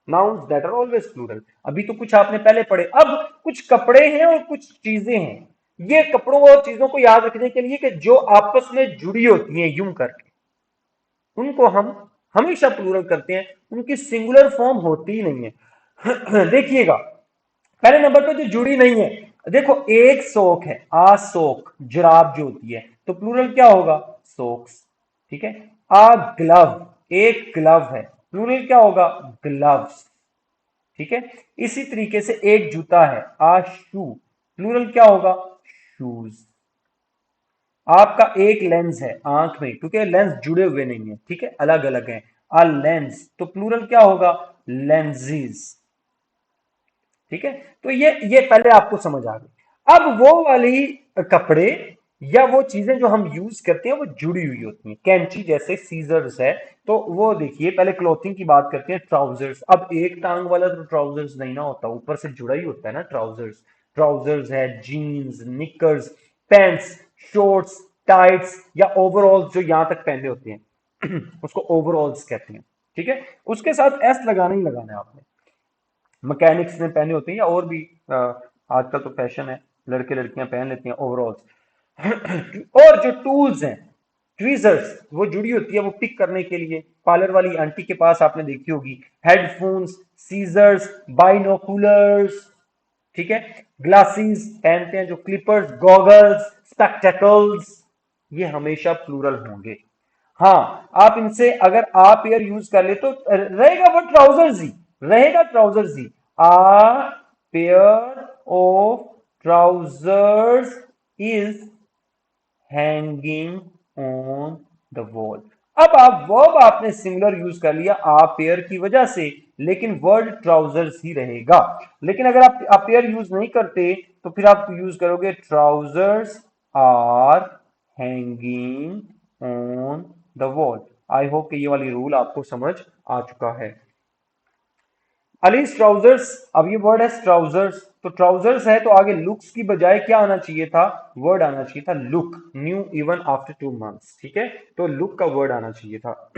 nouns that are always plural. अभी तो कुछ आपने पहले पढ़े, अब कुछ कपड़े हैं और कुछ चीजें हैं। ये कपड़ों और चीजों को याद रखने के लिए कि जो आपस में जुड़ी होती हैं यूं करके, उनको हम हमेशा प्लूरल करते हैं, उनकी सिंगुलर फॉर्म होती ही नहीं है। देखिएगा, पहले नंबर पे जो जुड़ी नहीं है, देखो एक सोक है, आ सोक, जुराब जो होती है, तो प्लूरल क्या होगा, सोक्स, ठीक है। आ ग्लव, एक ग्लव है, प्लूरल क्या होगा, ग्लव्स, ठीक है। इसी तरीके से एक जूता है, आ शू, प्लूरल क्या होगा, शूज। आपका एक लेंस है आंख में, क्योंकि लेंस जुड़े हुए नहीं है, ठीक है, अलग अलग है। आ लेंस, तो प्लूरल क्या होगा, लेंसेज, ठीक है। तो ये पहले आपको समझ आ गई। अब वो वाली कपड़े या वो चीजें जो हम यूज करते हैं वो जुड़ी हुई होती हैं, कैंची जैसे सीजर्स है, तो वो देखिए पहले क्लोथिंग की बात करते हैं, ट्राउजर्स। अब एक टांग वाला तो ट्राउजर्स नहीं ना होता, ऊपर से जुड़ा ही होता है ना ट्राउजर्स। ट्राउजर्स है, jeans, knickers, pants, shorts, tights या ओवरऑल्स जो यहां तक पहने होते हैं उसको ओवरऑल्स कहते हैं, ठीक है। उसके साथ एस लगाना ही लगाना है आपने। मैकेनिक्स ने पहने होते हैं या और भी आजकल तो फैशन है, लड़के लड़कियां पहन लेती हैं ओवरऑल्स। और जो टूल्स हैं, ट्वीजर्स, वो जुड़ी होती है वो पिक करने के लिए, पार्लर वाली आंटी के पास आपने देखी होगी। हेडफोन्स, सीजर्स, बाइनोकुलर्स, ठीक है। ग्लासेस पहनते हैं जो, क्लिपर्स, गॉगल्स, स्पेक्टेकल्स, ये हमेशा प्लूरल होंगे। हाँ, आप इनसे अगर आप पेयर यूज कर ले तो रहेगा वो ट्राउजर्स ही, रहेगा ट्राउजर्स ही। A pair of trousers is hanging on the wall. अब आप वर्ब आपने सिंगुलर यूज कर लिया आ पेयर की वजह से, लेकिन वर्ड ट्राउजर्स ही रहेगा। लेकिन अगर आप पेयर यूज नहीं करते तो फिर आप यूज करोगे trousers are hanging on the wall. I hope कि ये वाली रूल आपको समझ आ चुका है। अलीज ट्राउजर्स, अब ये वर्ड है ट्राउजर्स, तो ट्राउजर्स है तो आगे लुक्स की बजाय क्या आना चाहिए था, वर्ड आना चाहिए था look, new even after 2 months, ठीक है। तो लुक का वर्ड आना चाहिए था।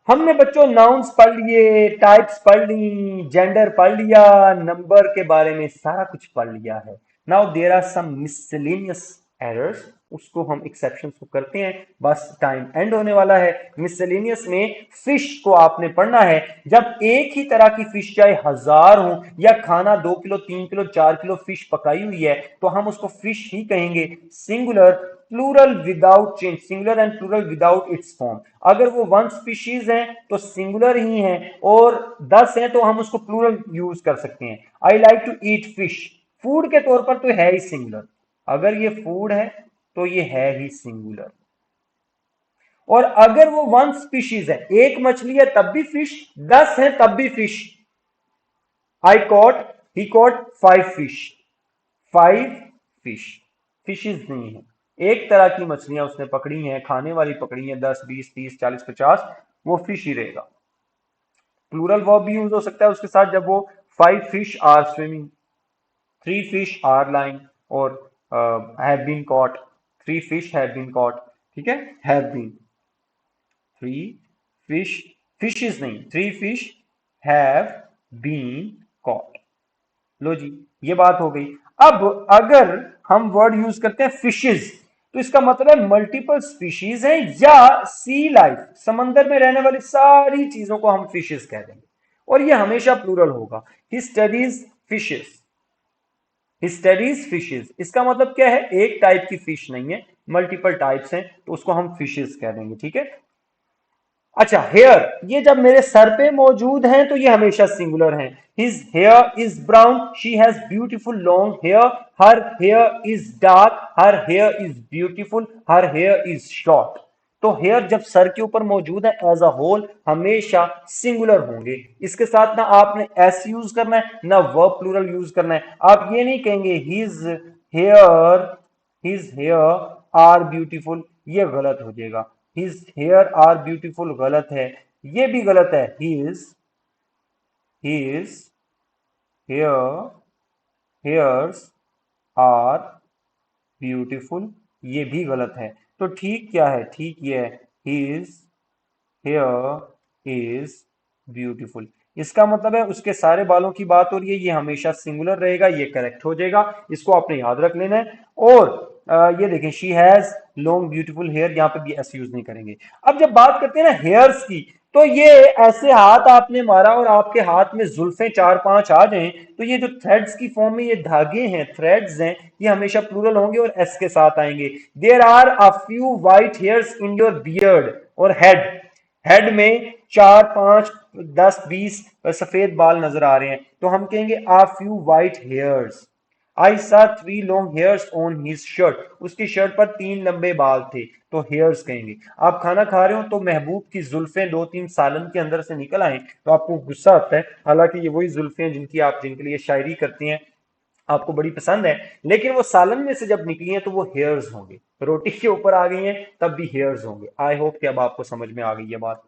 हमने बच्चों नाउन्स पढ़ लिए, टाइप्स पढ़ ली, जेंडर पढ़ लिया, नंबर के बारे में सारा कुछ पढ़ लिया है। Now there are some miscellaneous errors, उसको हम एक्सेप्शंस को करते हैं, बस टाइम एंड होने वाला है। मिसलेनियस में फिश को आपने पढ़ना है, जब एक ही तरह की फिश चाहे 1000 हो या खाना 2 किलो 3 किलो 4 किलो फिश पकाई हुई है तो हम उसको फिश ही कहेंगे, singular, plural without change, singular and plural without its form. अगर वो 1 स्पीशीज है तो सिंगुलर ही है, और 10 है तो हम उसको प्लूरल यूज कर सकते हैं। I like to eat fish, food के तौर पर तो है ही सिंगुलर, अगर ये फूड है तो ये है ही सिंगुलर। और अगर वो वन स्पीशीज है, एक मछली है तब भी फिश, 10 है तब भी fish. I caught, he caught 5 fish, 5 fish, fishes नहीं है, एक तरह की मछलियां उसने पकड़ी हैं, खाने वाली पकड़ी हैं, 10 20 30 40 50, वो फिश ही रहेगा। प्लूरल वर्ब भी यूज हो सकता है उसके साथ, जब वो 5 fish are swimming, 3 fish are lying, और have been caught, 3 fish have been caught, ठीक है, have been, 3 fish, fishes नहीं, 3 fish have been caught। लो जी, ये बात हो गई। अब अगर हम वर्ड यूज करते हैं फिशेज, तो इसका मतलब है मल्टीपल स्पीशीज है, या सी लाइफ, समंदर में रहने वाली सारी चीजों को हम फिशेज कह देंगे, और ये हमेशा प्लूरल होगा। He studies fishes, studies fishes, इसका मतलब क्या है, एक टाइप की फिश नहीं है, मल्टीपल टाइप्स हैं, तो उसको हम फिशेज कह देंगे, ठीक है। अच्छा, हेयर, ये जब मेरे सर पे मौजूद हैं तो ये हमेशा सिंगुलर हैं। His hair is brown, she has beautiful long hair, her hair is dark, her hair is beautiful, her hair is short. तो हेयर जब सर के ऊपर मौजूद है एज अ होल हमेशा सिंगुलर होंगे। इसके साथ ना आपने एस यूज करना है ना वर्ब प्लूरल यूज करना है। आप ये नहीं कहेंगे hair his hair are beautiful, ये गलत हो जाएगा। हिज हेयर आर ब्यूटीफुल गलत है, ये भी गलत है। His hair hairs are beautiful, ये भी गलत है। तो ठीक क्या है, ठीक ये है, हिज हेयर इज ब्यूटीफुल। इसका मतलब है उसके सारे बालों की बात हो रही है, ये हमेशा सिंगुलर रहेगा, ये करेक्ट हो जाएगा, इसको आपने याद रख लेना है। और ये देखें, she has long beautiful hair, यहां पे भी एस यूज नहीं करेंगे। अब जब बात करते हैं ना हेयर्स की, तो ये ऐसे हाथ आपने मारा और आपके हाथ में जुल्फें 4 5 आ जाएं, तो ये जो थ्रेड्स की फॉर्म में ये धागे हैं, थ्रेड्स हैं, ये हमेशा प्लूरल होंगे और एस के साथ आएंगे। There are a few white hairs in your beard और हेड, हेड में 4 5 10 20 सफेद बाल नजर आ रहे हैं, तो हम कहेंगे आ फ्यू वाइट हेयर्स। आई सा 3 long hairs on his shirt, उसकी शर्ट पर 3 लंबे बाल थे, तो हेयर्स कहेंगे। आप खाना खा रहे हो तो महबूब की जुल्फें 2 3 सालन के अंदर से निकल आए, तो आपको गुस्सा आता है, हालांकि ये वही जुल्फें जिनकी आप जिनके लिए शायरी करती हैं, आपको बड़ी पसंद है, लेकिन वो सालन में से जब निकली हैं तो वो हेयर्स होंगे, रोटी के ऊपर आ गई हैं तब भी हेयर्स होंगे। आई होप कि अब आपको समझ में आ गई है बात।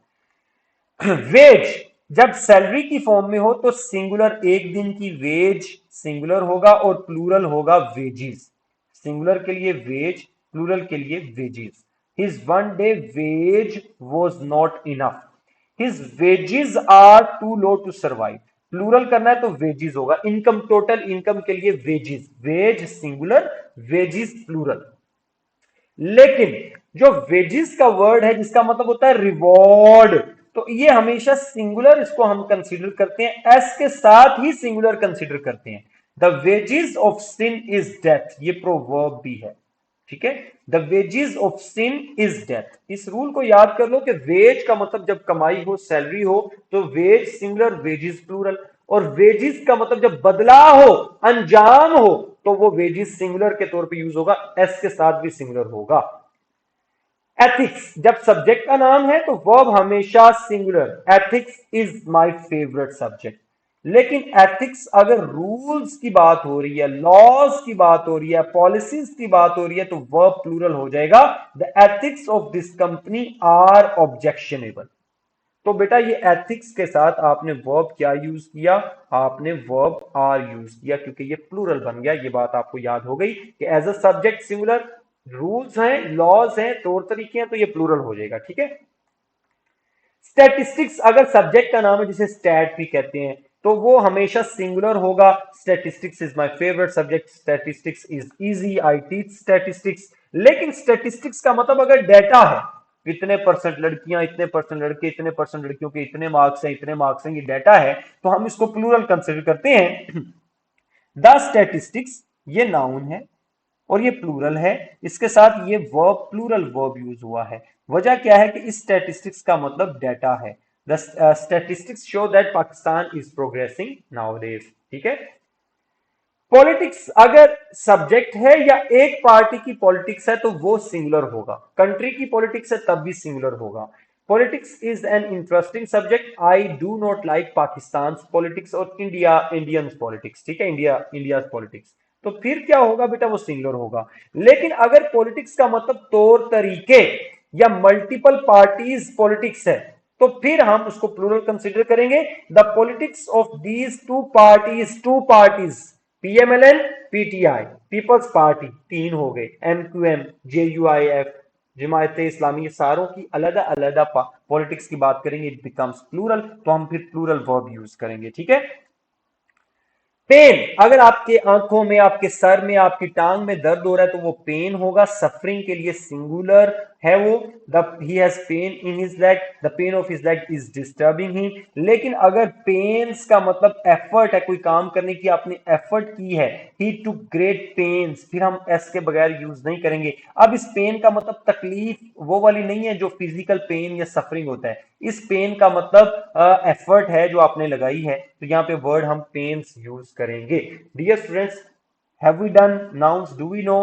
वेज जब सैलरी की फॉर्म में हो तो सिंगुलर, एक दिन की वेज सिंगुलर होगा और प्लूरल होगा वेजिस। सिंगुलर के लिए वेज, प्लूरल के लिए wages. His one day wage was not enough, his wages are too low to survive. Plural करना है तो वेजिस होगा। इनकम, टोटल इनकम के लिए wages, wage singular, wages plural. लेकिन जो वेजिस का वर्ड है जिसका मतलब होता है रिवॉर्ड, तो ये हमेशा सिंगुलर इसको हम कंसीडर करते हैं, एस के साथ ही सिंगुलर कंसीडर करते हैं। The wages of sin is death, ये प्रोवर्ब भी है, ठीक है। The wages of sin is death, इस रूल को याद कर लो कि वेज का मतलब जब कमाई हो, सैलरी हो, तो वेज सिंगुलर, वेजिस प्लूरल। और वेजिस का मतलब जब बदला हो, अंजाम हो, तो वो वेजिस सिंगुलर के तौर पे यूज होगा, एस के साथ भी सिंगुलर होगा। एथिक्स जब सब्जेक्ट का नाम है तो वर्ब हमेशा singular, ethics is my favourite subject. लेकिन एथिक्स अगर रूल्स की बात हो रही है, लॉज की बात हो रही है, पॉलिसीज की बात हो रही है, तो वर्ब प्लूरल हो जाएगा। The ethics of this company are objectionable. तो बेटा ये एथिक्स के साथ आपने वर्ब क्या यूज किया, आपने वर्ब आर यूज किया, क्योंकि ये प्लूरल बन गया। ये बात आपको याद हो गई कि as a subject singular, rules हैं, लॉज हैं, तौर तरीके हैं, तो ये प्लूरल हो जाएगा, ठीक है। स्टैटिस्टिक्स अगर सब्जेक्ट का नाम है, जिसे स्टैट भी कहते हैं, तो वो हमेशा सिंगुलर होगा। Statistics is my favourite subject, statistics is easy, I teach statistics. लेकिन स्टैटिस्टिक्स का मतलब अगर डेटा है, इतने परसेंट लड़कियां, इतने परसेंट लड़के, इतने परसेंट लड़कियों के इतने मार्क्स हैं, इतने मार्क्स हैं, ये डेटा है, तो हम इसको प्लूरल कंसिडर करते हैं। द स्टैटिस्टिक्स ये नाउन है और ये प्लूरल है, इसके साथ ये वर्ब, प्लूरल वर्ब यूज हुआ है। वजह क्या है कि इस स्टैटिस्टिक्स का मतलब डेटा है। The statistics show that Pakistan is progressing nowadays, ठीक है। पॉलिटिक्स अगर सब्जेक्ट है या एक पार्टी की पॉलिटिक्स है तो वो सिंगुलर होगा, कंट्री की पॉलिटिक्स है तब भी सिंगुलर होगा। Politics is an interesting subject, I do not like Pakistan politics और इंडियन पॉलिटिक्स, ठीक है, इंडिया पॉलिटिक्स। तो फिर क्या होगा बेटा, वो सिंगुलर होगा। लेकिन अगर पॉलिटिक्स का मतलब तौर तरीके या मल्टीपल पार्टीज पॉलिटिक्स है तो फिर हम उसको प्लूरल कंसीडर करेंगे। The politics of these two parties PMLN PTI Peoples Party, तीन हो गए, एमक्यूएम जेयूआईएफ जमायत इस्लामी, सारों की अलग अलग पॉलिटिक्स की बात करेंगे, इट बिकम्स प्लूरल, तो हम फिर प्लूरल वर्ब यूज करेंगे, ठीक है। पेन, अगर आपके आंखों में, आपके सर में, आपकी टांग में दर्द हो रहा है तो वो पेन होगा। सफरिंग के लिए सिंगुलर है वो, the he has pain in his leg, the pain of his leg is disturbing he. लेकिन अगर पेन्स का मतलब एफर्ट है, कोई काम करने की आपने एफर्ट की है, ही टुक ग्रेट पेन्स, फिर हम एस के बगैर यूज नहीं करेंगे। अब इस पेन का मतलब तकलीफ वो वाली नहीं है जो फिजिकल पेन या सफरिंग होता है, इस पेन का मतलब एफर्ट है जो आपने लगाई है, तो यहाँ पे वर्ड हम पेन्स यूज करेंगे। Dear students, have we done nouns, do we know?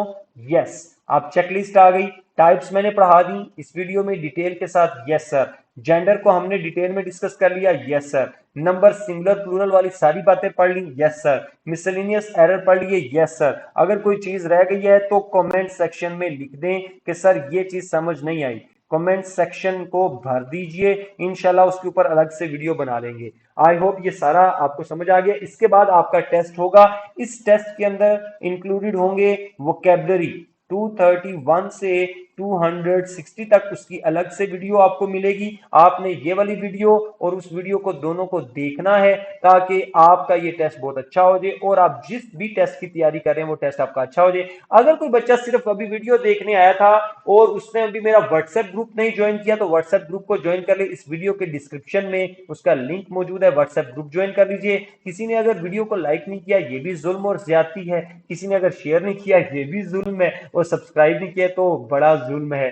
Yes. आप चेकलिस्ट आ गई, टाइप्स मैंने पढ़ा दी इस वीडियो में डिटेल के साथ, यस सर। जेंडर को हमने डिटेल में डिस्कस कर लिया, yes sir. Number singular plural वाली सारी बातें पढ़ ली, यस सर। मिसलेनियस एरर पढ़ लिए, यस सर। अगर कोई चीज रह गई है तो कमेंट सेक्शन में लिख दें कि सर ये चीज समझ नहीं आई, कमेंट सेक्शन को भर दीजिए, इंशाल्लाह उसके ऊपर अलग से वीडियो बना लेंगे। आई होप ये सारा आपको समझ आ गया। इसके बाद आपका टेस्ट होगा, इस टेस्ट के अंदर इंक्लूडेड होंगे वोकेबलरी 231 से 260 तक, उसकी अलग से वीडियो आपको मिलेगी। आपने ये वाली वीडियो और उस वीडियो को दोनों को देखना है ताकि आपका ये टेस्ट बहुत अच्छा हो जाए और आप जिस भी टेस्ट की तैयारी कर रहे हैं वो टेस्ट आपका अच्छा हो जाए। अगर कोई बच्चा सिर्फ अभी वीडियो देखने आया था और उसने अभी मेरा व्हाट्सएप ग्रुप नहीं ज्वाइन किया तो व्हाट्सएप ग्रुप को ज्वाइन कर ले, इस वीडियो के डिस्क्रिप्शन में उसका लिंक मौजूद है, व्हाट्सएप ग्रुप ज्वाइन कर लीजिए। किसी ने अगर वीडियो को लाइक नहीं किया ये भी जुल्म और ज्यादती है, किसी ने अगर शेयर नहीं किया ये भी जुल्म है, और सब्सक्राइब नहीं किया तो बड़ा जुल्म है।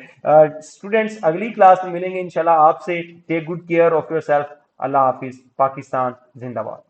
स्टूडेंट्स अगली क्लास में मिलेंगे इंशाल्लाह आपसे। Take good care of yourself. अल्लाह हाफिज। पाकिस्तान जिंदाबाद।